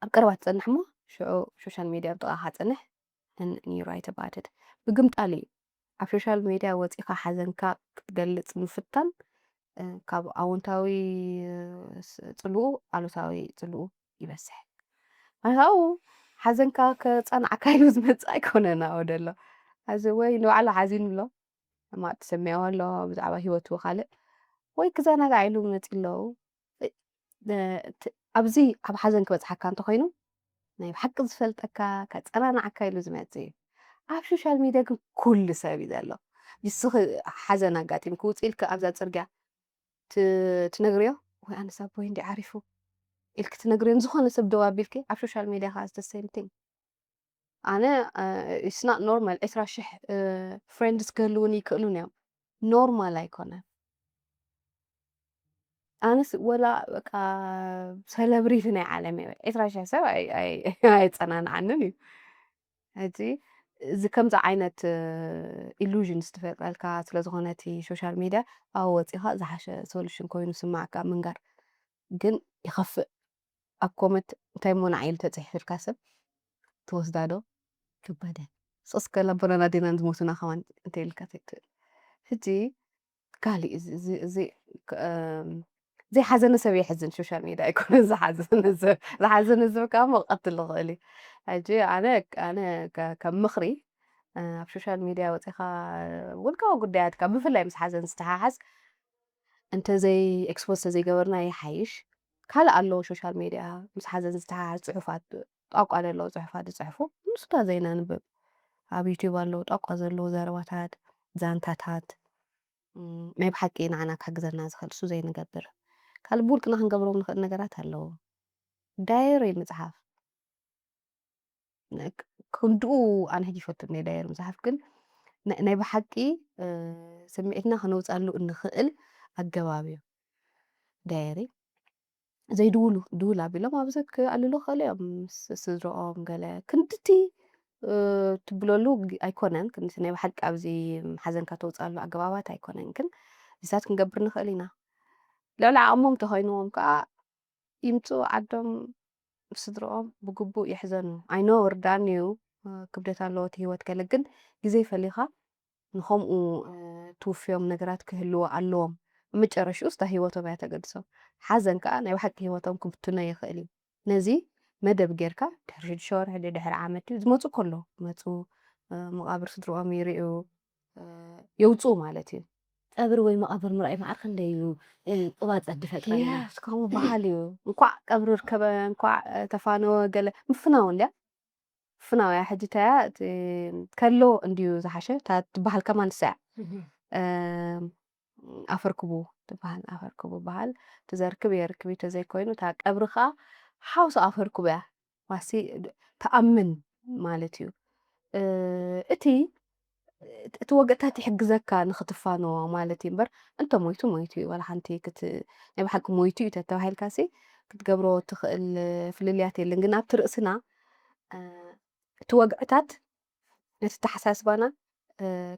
ኣብ ቀረባ ትጸንሕ እሞ ሽዑ ሶሻል ሚድያ ኣብ ጥቓኻ ፀንሕ and you're right about it ብግምጣል እዩ ኣብ ሶሻል ሚድያ ወፂኻ ሓዘንካ ክትገልጽ ምፍታን ካብ ኣወንታዊ ጽልኡ ኣሉታዊ ጽልኡ ይበስሕ ማለት ኣብኡ ሓዘንካ ከጸንዓካ ኢሉ ዝመጽእ ኣይኮነን ኣብኡ ደሎ ሕዚ ወይ ንባዕሉ ሓዚኑ ኣሎ ሕማቕ ተሰሚዕዎ ኣሎ ብዛዕባ ሂወቱ ካልእ ወይ ክዘናጋዕ ኢሉ መጺእ ኣሎ ኣብዚ ኣብ ሓዘን ክበጽሓካ እንተኾይኑ ናይ ብሓቂ ዝፈልጠካ ከጸናንዓካ ኢሉ ዝመጽእ እዩ ኣብ ሶሻል ሚድያ ግን ኩሉ ሰብ እዩ ዘሎ ንስኺ ሓዘን ኣጋጢምክ ውፅእ ኢልካ ኣብዛ ጽርግያ ትነግርዮ ወይ ኣነስ ኣቦይ እንዲህ ዓሪፉ ኢልክ ትነግርዮ ዝኾነ ሰብ ደው ኣቢልኪ ኣብ ሶሻል ሚድያ ከዓ the same thing ኣነ it's not normal 20,000 ፍሬንድስ ክህልውኒ ይክእሉን እዮም ኖርማል ኣይኮነን ኣነስ ወላ በቃ ሴሌብሪቲ ናይ ዓለም እየ 20,000 ሰብ ኣይጸናንዓንን እዩ ሕጂ እዚ ከምዚ ዓይነት ኢሉዥን ዝተፈጥረልካ ስለ ዝኾነ እቲ ሶሻል ሚድያ ኣብኡ ወፂኻ ዝሓሸ ሶሉሽን ኮይኑ ስማዓካ ምንጋር ግን ይኸፍእ ኣብ ኮመንት እንታይ ሞና ኢሉ ተፅሒፍልካ ሰብ ትወስዳ ዶ ክባደ ሶስ ከላበረና ዲናን ዝሞቱና ኸማን እንተይልካ ትክእል ሕጂ ካሊእ እዚ ዘይሓዘነ ሰብ የሕዝን ሶሻል ሚድያ ኣይኮነ ዝሓዘነ ሰብ ከዓ መቐትል ዝኽእል እዩ ሕጂ ኣነ ከም ምኽሪ ኣብ ሶሻል ሚድያ ወፂኻ ውልቃዊ ጉዳያትካ ብፍላይ ምስ ሓዘን ዝተሓሓዝ እንተዘይ ኤክስፖዝ ተዘይገበርና ይሓይሽ ካልእ ኣለዎ ሶሻል ሚድያ ምስ ሓዘን ዝተሓሓዝ ፅሑፋት ጣቋ ዘለዉ ፅሑፋት ዝፅሕፉ ንሱታ ዘይነንብብ ኣብ ዩቲዩብ ኣለዉ ጣቋ ዘለዉ ዘረባታት ዛንታታት ናይ ብሓቂ ንዓና ክሕግዘና ዝኽእል እሱ ዘይንገብር ካልእ ብውልቅና ክንገብሮም ንኽእል ነገራት ኣለዉ ዳይሪ ምፅሓፍ ክንድኡ ኣነ ሕጂ ይፈትኒ ዳይሪ ምፅሓፍ ግን ናይ ብሓቂ ስምዒትና ክነውፃሉ እንኽእል ኣገባብ እዩ ዳይሪ ዘይድውሉ ድውል ኣቢሎም ኣብዚ ክኣልሉ ክኽእል እዮም ምስ ስድረኦም ገለ ክንድቲ ትብለሉ ኣይኮነን ክንዲ ናይ ብሓቂ ኣብዚ ሓዘንካ ተውፃሉ ኣገባባት ኣይኮነን ግን እዚታት ክንገብር ንኽእል ኢና ልዕሊ ዓቕሞም ተኾይንዎም ከዓ ይምፁ ዓዶም ስድረኦም ብግቡእ ይሕዘኑ ኣይኖ ወርዳን እዩ ክብደት ኣለዎ እቲ ሂወት ገለ ግን ግዜ ፈሊኻ ንኸምኡ ትውፍዮም ነገራት ክህልዎ ኣለዎም መጨረሽኡ ስታ ሂወቶም እያ ተገድሶም ሓዘን ከዓ ናይ ብሓቂ ሂወቶም ክብትኖ ይኽእል እዩ ነዚ መደብ ጌርካ ድሕሪ 6 ወርሒ ድሕሪ ዓመት እዩ ዝመፁ ከሎ መፁ መቓብር ስድርኦም ይርኡ የውፅኡ ማለት እዩ ቀብሪ ወይ መቃብር ምርኣይ መዓር ክንደይ እዩ ቁባፀት ድፈጥረልና ከምኡ ባህል እዩ እንኳዕ ቀብሪ ርከበ እንኳዕ ተፋነወ ገለ ምፍናው እንድያ ፍናው እያ ሕጂ ታያ ከሎ እንድዩ ዝሓሸ እታ ትበሃል ከማን ንሳ ኣፈርክቡ ትበሃል ኣፈርክቡ በሃል ትዘርክብ የርክብ ተዘይኮይኑ እታ ቀብሪ ከዓ ሓውሲ ኣፈርክቡ እያ ዋሲ ተኣምን ማለት እዩ እቲ ወገእታት ይሕግዘካ ንኽትፋነዎ ማለት እዩ እምበር እንተ ሞይቱ ሞይቱ እዩ ዋላ ሓንቲ ናይ ብሓቂ ሞይቱ እዩ ተባሂልካሲ ክትገብሮ ትኽእል ፍልልያት የለን ግን ኣብቲ ርእስና እቲ ወግዕታት ነቲ ተሓሳስባና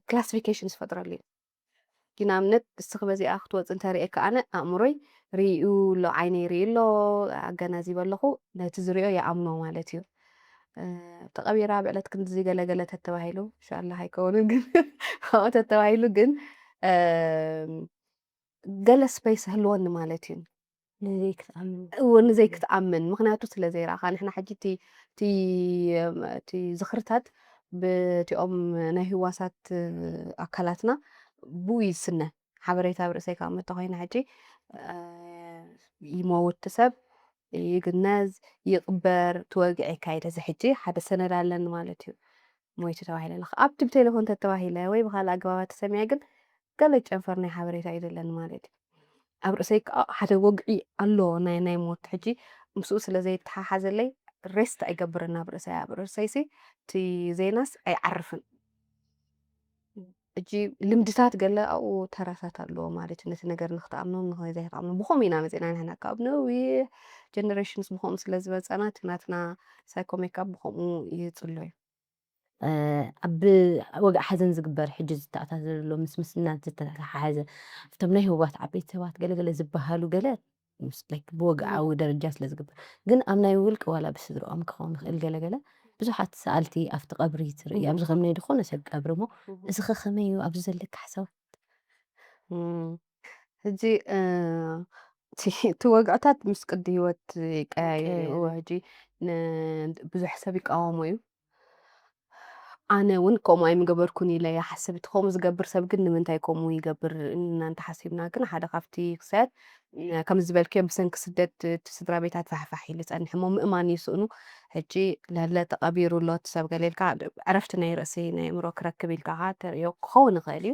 ክላሲፊኬሽን ዝፈጥረሉ እዩ ግናምነት ንስኽ በዚኣ ክትወፅእ እንተሪኤካ ኣነ ኣእምሮይ ርኡ ኣሎ ዓይነይ ርኢ ኣሎ ኣገናዚበ ኣለኹ ነቲ ዝሪኦ ይኣምኖ ማለት እዩ ተቐቢራ ብዕለት ክንዲ ገለገለ ተተባሂሉ ኢንሻአላህ ኣይከውንን ግን ካብኡ ተተባሂሉ ግን ገለ ስፔስ ህልወኒ ማለት እዩ ንዘይ ክትኣምን ምክንያቱ ስለ ዘይረኣኻ ንሕና ሕጂ እቲ ዝኽርታት በቲኦም ናይ ህዋሳት ኣካላትና ብኡ ይስነ ሓበሬታ ኣብ ርእሰይ ካብ እንተኾይነ ሕጂ ይመውት ሰብ ይግነዝ ይቕበር ትወግዕ ይካየድ እዚ ሕጂ ሓደ ሰነድ ኣለኒ ማለት እዩ ሞይቱ ተባሂለ ኣለኹ ኣብቲ ብቴሌፎን ተተባሂለ ወይ ብካልእ ኣገባባት ተሰሚዐ ግን ገለ ጨንፈር ናይ ሓበሬታ እዩ ዘለኒ ማለት እዩ ኣብ ርእሰይ ከዓ ሓደ ወግዒ ኣሎ ናይ ሞት ሕጂ ምስኡ ስለዘይተሓሓዘለይ ሬስት ኣይገብርና ኣብ ርእሰይ ሲ እቲ ዜናስ ኣይዓርፍን ሕጂ ልምድታት ገለ ኣብኡ ተራታት ኣለዎ ማለት እዩ። ነቲ ነገር ንኽተኣምኖ ንኸይ ዘይተኣምኖ ብኸምኡ ኢና መፂና ንሕና ካብ ነዊሕ ጀነሬሽንስ ብኸምኡ ስለ ዝመፀና እቲ ናትና ሳይኮ ሜካፕ ብኸምኡ ይፅሎ እዩ። ኣብ ወግዒ ሓዘን ዝግበር ሕጂ ዝተኣታተለሎ ምስ እናት ዝተተሓሓዘ እቶም ናይ ህወሓት ዓበይቲ ሰባት ገለገለ ዝበሃሉ ገለ ብወግዓዊ ደረጃ ስለ ዝግበር ግን ኣብ ናይ ውልቂ ዋላ ብስድርኦም ክኸውን ይኽእል ገለገለ ብዙሓት ሰኣልቲ ኣብቲ ቀብሪ ትርኢ ኣብዚ ከም ናይ ድኾነ ሰብ ቀብሪ እሞ እዚ ኸ ከመይ እዩ ኣብዚ ዘለካ ሓሳብ ሕጂ እቲ ወግዕታት ምስ ቅዲ ህይወት ይቀያየሩ ሕጂ ብዙሕ ሰብ ይቃወሞ እዩ። ኣነ እውን ከምኡ ኣይምገበርኩን ኢለ ይሓስብ እቲ ከምኡ ዝገብር ሰብ ግን ንምንታይ ከምኡ ይገብር እናንተ ሓሲብና ግን ሓደ ካብቲ ክሳያት ከም ዝበልክዮ ብሰንኪ ስደት እቲ ስድራ ቤታት ፋሕፋሕ ኢሉ ፀኒሑ እሞ ምእማን ይስእኑ ሕጂ ለለ ተቐቢሩ ኣሎ እቲ ሰብ ገለ ኢልካ ዕረፍቲ ናይ ርእሲ ናይ ኣእምሮ ክረክብ ኢልካ ኸ ተርእዮ ክኸውን ይኽእል እዩ።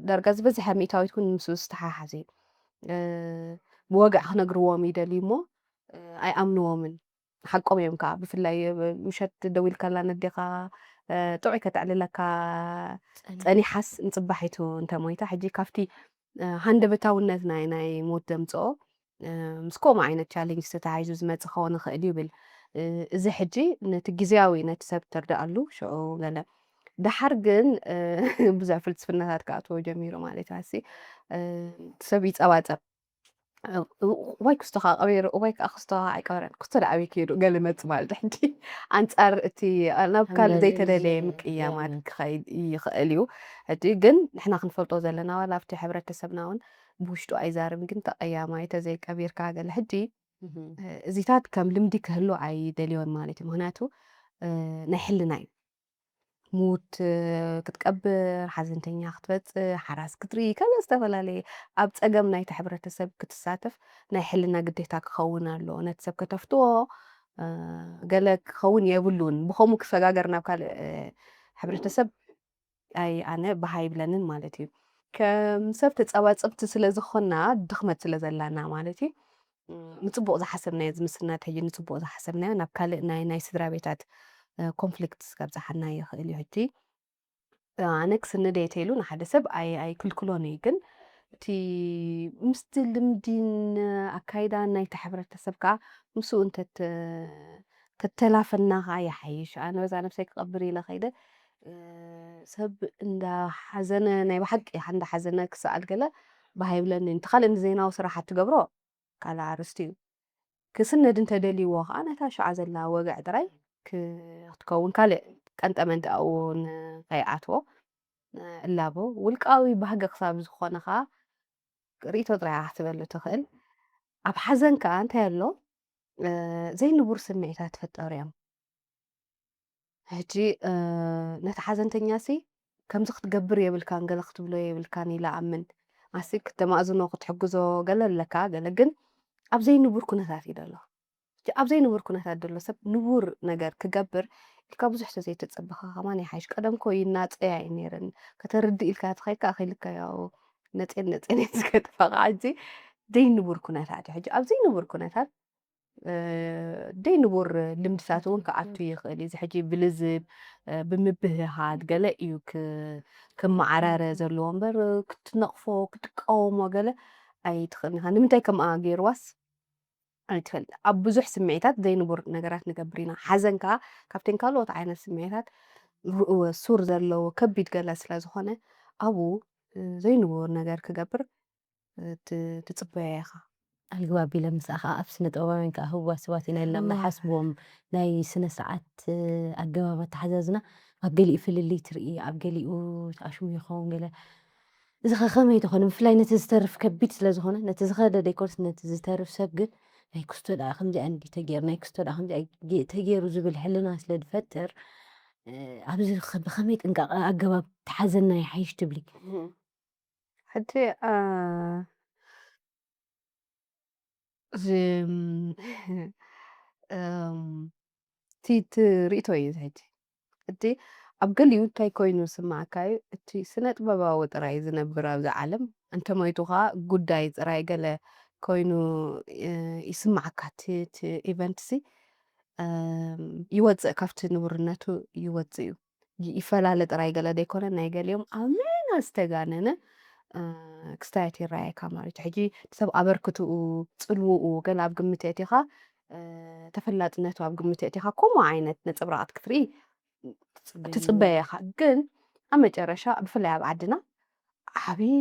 ዳርጋ ዝበዝሐ ሚእታዊት kun ምስኡ ዝተሓሓዘ እዩ። ብወግዕ ክነግርዎም ይደልዩ እሞ ኣይኣምንዎምን ሓቆም እዮም ከዓ ብፍላይ ምሸት ደው ኢልካላ ነዴኻ ጥዑይ ከተዕልለካ ፀኒሓስ ንፅባሒቱ እንተሞይታ ሕጂ ካብቲ ሃንደበታውነት ናይ ሞት ዘምፅኦ ምስ ከምኡ ዓይነት ቻሌንጅ ተተሓሒዙ ዝመፅእ ክኸውን ይኽእል እዩ ይብል እዚ ሕጂ ነቲ ግዝያዊ ነቲ ሰብ ተርድኣሉ ሽዑ ገለ ድሓር ግን ብዙሕ ፍልስፍናታት ክኣትዎ ጀሚሩ ማለት እዩ። ሃሲ ሰብ ይፀባፀብ ዋይ ክስቶ ከዓ ቀቢሩ ዋይ ከዓ ክስቶ ኣይቀበረን ክስቶ ዳኣበይ ከይዱ ገለ መፅእ ማለት ሕጂ ኣንፃር እቲ ናብ ካልእ ዘይተደለየ ምቅያማት ክኸይድ ይኽእል እዩ። ሕጂ ግን ንሕና ክንፈልጦ ዘለና ዋላ ኣብቲ ሕብረተሰብና እውን ብውሽጡ ኣይዛርብን ግን ተቐያማይ ተዘይቀቢርካ ገለ ሕጂ እዚታት ከም ልምዲ ክህሉ ኣይደልዮን ማለት እዩ። ምክንያቱ ናይ ሕልና እዩ ሙት ክትቀብር ሓዘንተኛ ክትበፅሕ ሓራስ ክትርኢ ከለ ዝተፈላለየ ኣብ ፀገም ናይቲ ሕብረተሰብ ክትሳተፍ ናይ ሕልና ግዴታ ክኸውን ኣሎ ነቲ ሰብ ከተፍትዎ ገለ ክኸውን የብሉን ብኸምኡ ክሰጋገር ናብ ካልእ ሕብረተሰብ ኣይ ኣነ ባሃ ይብለንን ማለት እዩ። ከም ሰብ ተፀባፅብቲ ስለ ዝኾና ድኽመት ስለ ዘላና ማለት እዩ ንፅቡቅ ዝሓሰብናዮ ዝምስልናት ሕጂ ንፅቡቅ ዝሓሰብናዮ ናብ ካልእ ናይ ስድራ ቤታት ኮንፍሊክት ከብፅሓና ይኽእል እዩ። ሕጂ ኣነ ክስንደ የተይሉ ንሓደ ሰብ ኣይክልክሎን እዩ ግን እቲ ምስቲ ልምድን ኣካይዳን ናይቲ ሕብረተሰብ ከዓ ምስኡ እንተተላፈና ከዓ ይሓይሽ። ኣነ በዛ ነብሰይ ክቐብር ኢለ ከይደ ሰብ እንዳሓዘነ ናይ ብሓቂ እንዳሓዘነ ክሰኣል ገለ ባህ ይብለኒ እቲ ካልእ ንዜናዊ ስራሕ ትገብሮ ካልእ ኣርስቲ እዩ። ክስነድ እንተደልይዎ ከዓ ነታ ሸዓ ዘላ ወግዕ ጥራይ ክትከውን ካልእ ቀንጠመንቲ ኣብኡ ከይኣትዎ እላቦ ውልቃዊ ባህጊ ክሳብ ዝኾነ ከዓ ርእይቶ ጥራይ ክትበሉ ትኽእል። ኣብ ሓዘን ከዓ እንታይ ኣሎ ዘይንቡር ስምዒታት ይፍጠሩ እዮም። ሕጂ ነቲ ሓዘንተኛ ሲ ከምዚ ክትገብር የብልካን ገለ ክትብሎ የብልካን ኢለ ኣምን ኣሲ ክተማእዝኖ ክትሕግዞ ገለ ኣለካ ገለ ግን ኣብ ዘይንቡር ኩነታት እዩ ደሎ ኣብ ዘይንቡር ኩነታት ደሎ ሰብ ንቡር ነገር ክገብር ኢልካ ብዙሕ ተዘይተፀበኻ ከማን ይሓይሽ ቀደም ኮ ይናፀያ እዩ ነይረን ከተርድእ ኢልካ ትኸይድካ ኣኺልካ ያው ነፄን ዝገጥፋ ከዓ ሕጂ ዘይንቡር ኩነታት እዩ። ሕጂ ኣብ ዘይንቡር ኩነታት ደይንቡር ልምድታት እውን ክኣቱ ይኽእል እዩ። እዚ ሕጂ ብልዝብ ብምብህሃት ገለ እዩ ክመዓራረ ዘለዎ እምበር ክትነቕፎ ክትቃወሞ ገለ ኣይትኽእልን ኢኻ ንምንታይ ከምኣ ገይርዋስ ኣይትፈልጥ ኣብ ብዙሕ ስምዒታት ዘይንቡር ነገራት ንገብር ኢና። ሓዘን ከዓ ካብተን ካልኦት ዓይነት ስምዒታት ሱር ዘለዎ ከቢድ ገለ ስለ ዝኾነ ኣብኡ ዘይንቡር ነገር ክገብር ትፅበዮ ኢኻ ኣልግባብ ኢለ ምስኣኻ ኣብ ስነ ጥበባውያን ከዓ ህዋ ሰባት ኢና ኢልና ንሓስቦም ናይ ስነ ስርዓት ኣገባብ ኣተሓዛዝና ኣብ ገሊኡ ፍልልይ ትርኢ ኣብ ገሊኡ ተኣሽሙ ይኸውን ገለ እዚ ኸ ከመይ ተኾነ ብፍላይ ነቲ ዝተርፍ ከቢድ ስለ ዝኾነ ነቲ ዝኸደ ደይኮርስ ነቲ ዝተርፍ ሰብ ግን ናይ ክስቶ ዳ ከምዚ እንዲ ተገይሩ ናይ ክስቶ ዳ ከምዚ ተገይሩ ዝብል ሕልና ስለ ዝፈጥር ኣብዚ ብኸመይ ጥንቃቐ ኣገባብ ተሓዘና ይሓይሽ ትብሊ? ሕጂ እቲ ትርኢቶ እዩ ሕጂ እቲ ኣብ ገሊኡ እንታይ ኮይኑ ዝስማዓካ እዩ እቲ ስነ ጥበባዊ ጥራይ ዝነብር ኣብዚ ዓለም እንተሞይቱ ከዓ ጉዳይ ጥራይ ገለ ኮይኑ ይስማዓካ እቲ ኢቨንት ሲ ይወፅእ ካብቲ ንቡርነቱ ይወፅእ እዩ። ይፈላለ ጥራይ ገለ ደይኮነ ናይ ገሊኦም ኣመና ዝተጋነነ ክስታያት ይረኣየካ ማለት እዩ። ሕጂ ሰብ ኣበርክትኡ ፅልውኡ ገለ ኣብ ግምት ኣእቲኻ ተፈላጥነቱ ኣብ ግምት ኣእቲኻ ከምኡ ዓይነት ነፀብራቓት ክትርኢ ትፅበያ ኢኻ። ግን ኣብ መጨረሻ ብፍላይ ኣብ ዓድና ዓብዪ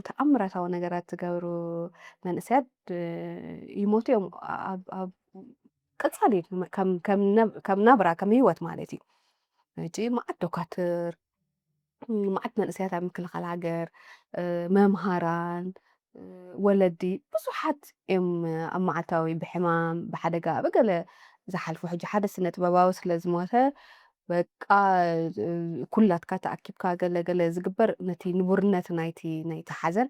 ተኣምራታዊ ነገራት ዝገብሩ መንእሰያት ይሞቱ እዮም ኣብ ቀፃሊ ከም ናብራ ከም ሂወት ማለት እዩ። ሕጂ መዓት ዶኳትር መዓት መንእሰያት ኣብ ምክልኻል ሃገር መምሃራን ወለዲ ብዙሓት እዮም ኣብ መዓልታዊ ብሕማም ብሓደጋ ብገለ ዝሓልፉ። ሕጂ ሓደ ስነ ጥበባዊ ስለ ዝሞተ በቃ ኩላትካ ተኣኪብካ ገለ ገለ ዝግበር ነቲ ንቡርነት ናይቲ ሓዘን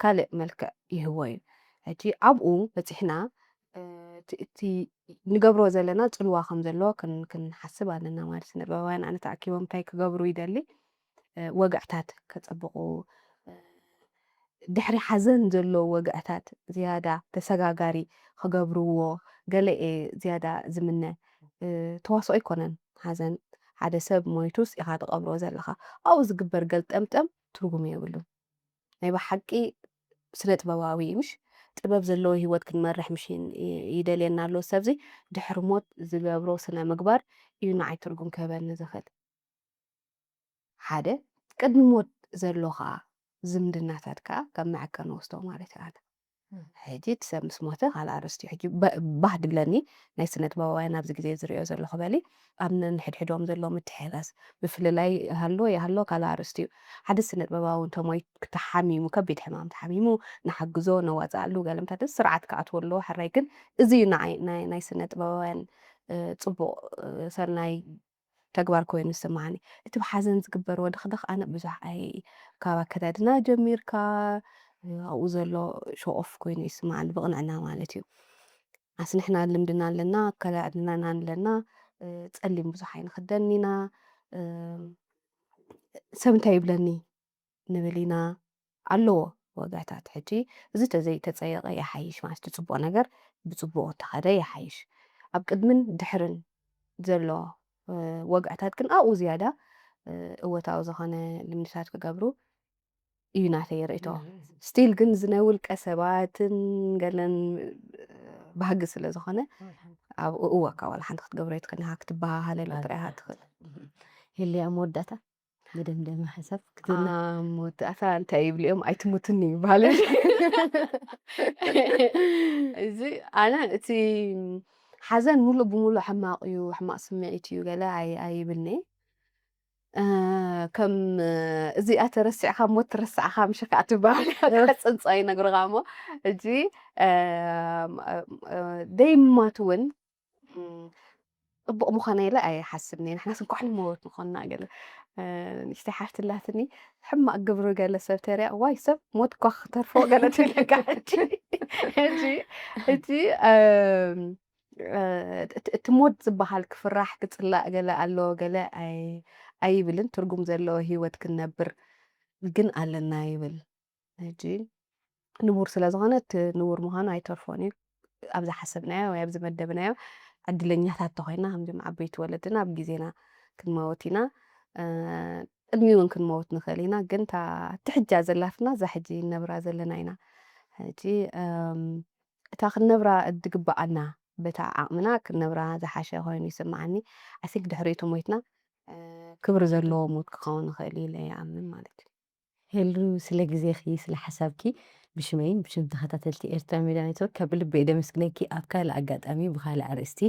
ካልእ መልክዕ ይህቦ እዩ። ሕጂ ኣብኡ በፂሕና እቲ ንገብሮ ዘለና ፅልዋ ከም ዘለዎ ክንሓስብ ኣለና ማለት ስነ ጥበባውያን ኣነ ተኣኪቦም እንታይ ክገብሩ ይደሊ ወግዕታት ከፀብቑ ድሕሪ ሓዘን ዘሎ ወግዕታት ዝያዳ ተሰጋጋሪ ክገብርዎ ገለ ዝያዳ ዝምነ ተዋስኦ ኣይኮነን ሓዘን ሓደ ሰብ ሞይቱስ ኢኻ ትቐብሮ ዘለኻ ኣብኡ ዝግበር ገልጠምጠም ትርጉም የብሉን። ናይ ብሓቂ ስነ ጥበባዊ ምሽ ጥበብ ዘለዎ ሂወት ክንመርሕ ምሽ ይደልየና ኣሎ ሰብዚ ድሕሪ ሞት ዝገብሮ ስነ ምግባር እዩ ንዓይ ትርጉም ክህበኒ ዝኽእል። ሓደ ቅድሚ ሞት ዘሎ ከዓ ዝምድናታት ከዓ ካብ መዐከን ወስዶ ማለት እዩ። ሕጂ እቲ ሰብ ምስ ሞተ ካልእ ኣርስቲ እዩ። ሕጂ ባህ ድብለኒ ናይ ስነ ጥበባውያን ኣብዚ ግዜ ዝሪኦ ዘለኹ በሊ ኣብ ነንሕድሕዶም ዘሎ ምትሕጋዝ ብፍልላይ ይሃሎ ካልእ ኣርስቲ እዩ። ሓደ ስነ ጥበባዊ ተሓሚሙ ከቢድ ሕማም ተሓሚሙ ንሓግዞ ነዋፅኣሉ ገለምታት ስርዓት ክኣትዎ ኣለዎ። ሕራይ ግን እዚ እዩ ናይ ስነ ጥበባውያን ፅቡቕ ሰናይ ተግባር ኮይኑ ዝስማዓኒ። እቲ ብሓዘን ዝግበር ወድኽድኽ ኣነ ብዙሕ ካብ ኣከዳድና ጀሚርካ ኣብኡ ዘሎ ሾኦፍ ኮይኑ ይስማዓኒ ብቕንዕና ማለት እዩ። ኣስንሕና ልምድና ኣለና ኣከዳድናና ኣለና ፀሊም ብዙሕ ኣይንኽደን ኢና ሰብ እንታይ ይብለኒ ንብል ኢና ኣለዎ ወጋታት። ሕጂ እዚ ተዘይተፀየቐ የሓይሽ ማለት እቲ ፅቡቕ ነገር ብፅቡቕ ተኸደ የሓይሽ። ኣብ ቅድምን ድሕርን ዘሎ ወግዕታት ግን ኣብኡ ዝያዳ እወታዊ ዝኾነ ልምድታት ክገብሩ እዩ ናተይ ርእቶ። ስቲል ግን ዝነውልቀ ሰባትን ገለን ባህጊ ስለ ዝኾነ ኣብኡ እወካ ዋላ ሓንቲ ክትገብሮ ትኽእል ኢኻ ክትበሃሃለሉ ጥራይ ኢኻ ትኽእል። ህልያ መወዳእታ መደምደሚ ሓሳብ መወዳእታ እንታይ ይብልኦም ኣይትሙትኒ ይበሃል። እዚ ኣነ እቲ ሓዘን ሙሉእ ብሙሉእ ሕማቕ እዩ ሕማቕ ስምዒት እዩ ገለ ኣይብልኒ። ከም እዚኣ ተረሲዕካ ሞት ትረሳዕካ ምሽኻ ትበሃል ፅንፃ ይነግሩኻ እሞ ሕጂ ደይማት እውን ፅቡቕ ምኾነ ኢለ ኣይሓስብኒ። ንሕና ስንኳዕኒ ሞት ምኾንና ገለ ንእሽተይ ሓፍትላትኒ ሕማቕ ግብሪ ገለ ሰብ ተሪኣ ዋይ ሰብ ሞት እኳ ክተርፎ ገለ ትብለካ። ሕጂ እቲ ሞት ዝበሃል ክፍራሕ ክፅላእ ገለ ኣለዎ ገለ ኣይብልን። ትርጉም ዘለዎ ሂወት ክንነብር ግን ኣለና ይብል። ሕጂ ንቡር ስለ ዝኾነ እቲ ንቡር ምዃኑ ኣይተርፎን እዩ። ኣብዛ ሓሰብናዮ ወይ ኣብዚ መደብናዮ ዕድለኛታት ተኾይና ከምዚኦም ዓበይቲ ወለድና ኣብ ግዜና ክንመወት ኢና። ቅድሚ እውን ክንመወት ንኽእል ኢና። ግን እቲ ሕጃ ዘላትና እዛ ሕጂ ነብራ ዘለና ኢና። ሕጂ እታ ክንነብራ እትግባኣና በታ ዓቕምና ክንነብራ ዝሓሸ ኮይኑ ይስማዓኒ። ዓሲክ ድሕሪቱ ሞይትና ክብሪ ዘለዎ ሞት ክኸውን ንኽእል ኢለ ይኣምን ማለት እዩ። ሄሉ ስለ ግዜኺ ስለ ሓሳብኪ ብሽመይን ብሽም ተኸታተልቲ ኤርትራ ሚድያ ኔትወርክ ካብ ልበይ ደመስግነኪ። ኣብ ካልእ ኣጋጣሚ ብካልእ ኣርእስቲ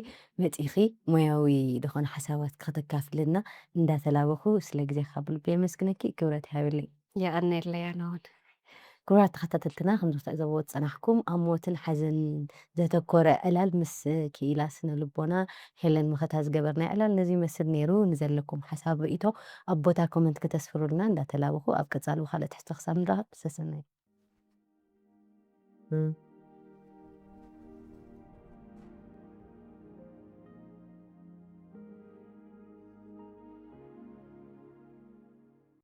መፂኺ ሞያዊ ዝኾነ ሓሳባት ከተካፍለና እንዳተላበኹ ስለ ግዜኻ ካብ ልበይ የመስግነኪ። ክብረት ይሃብለይ። የቐኒየለይ ኣነ እውን። ክቡራት ተኸታተልትና ከምዚ ክትዕዘብዎ ዝፀናሕኩም ኣብ ሞትን ሓዘን ዘተኮረ ዕላል ምስ ክኢላ ስነ ልቦና ሄለን መኸታ ዝገበርና ዕላል ነዚ ይመስል ነይሩ። ንዘለኩም ሓሳብ ርእቶ ኣብ ቦታ ኮመንት ከተስፍሩልና እንዳተላበኹ ኣብ ቀፃሊ ብካልእ ትሕዝቶ ክሳብ ንራኸብ ሰሰናይ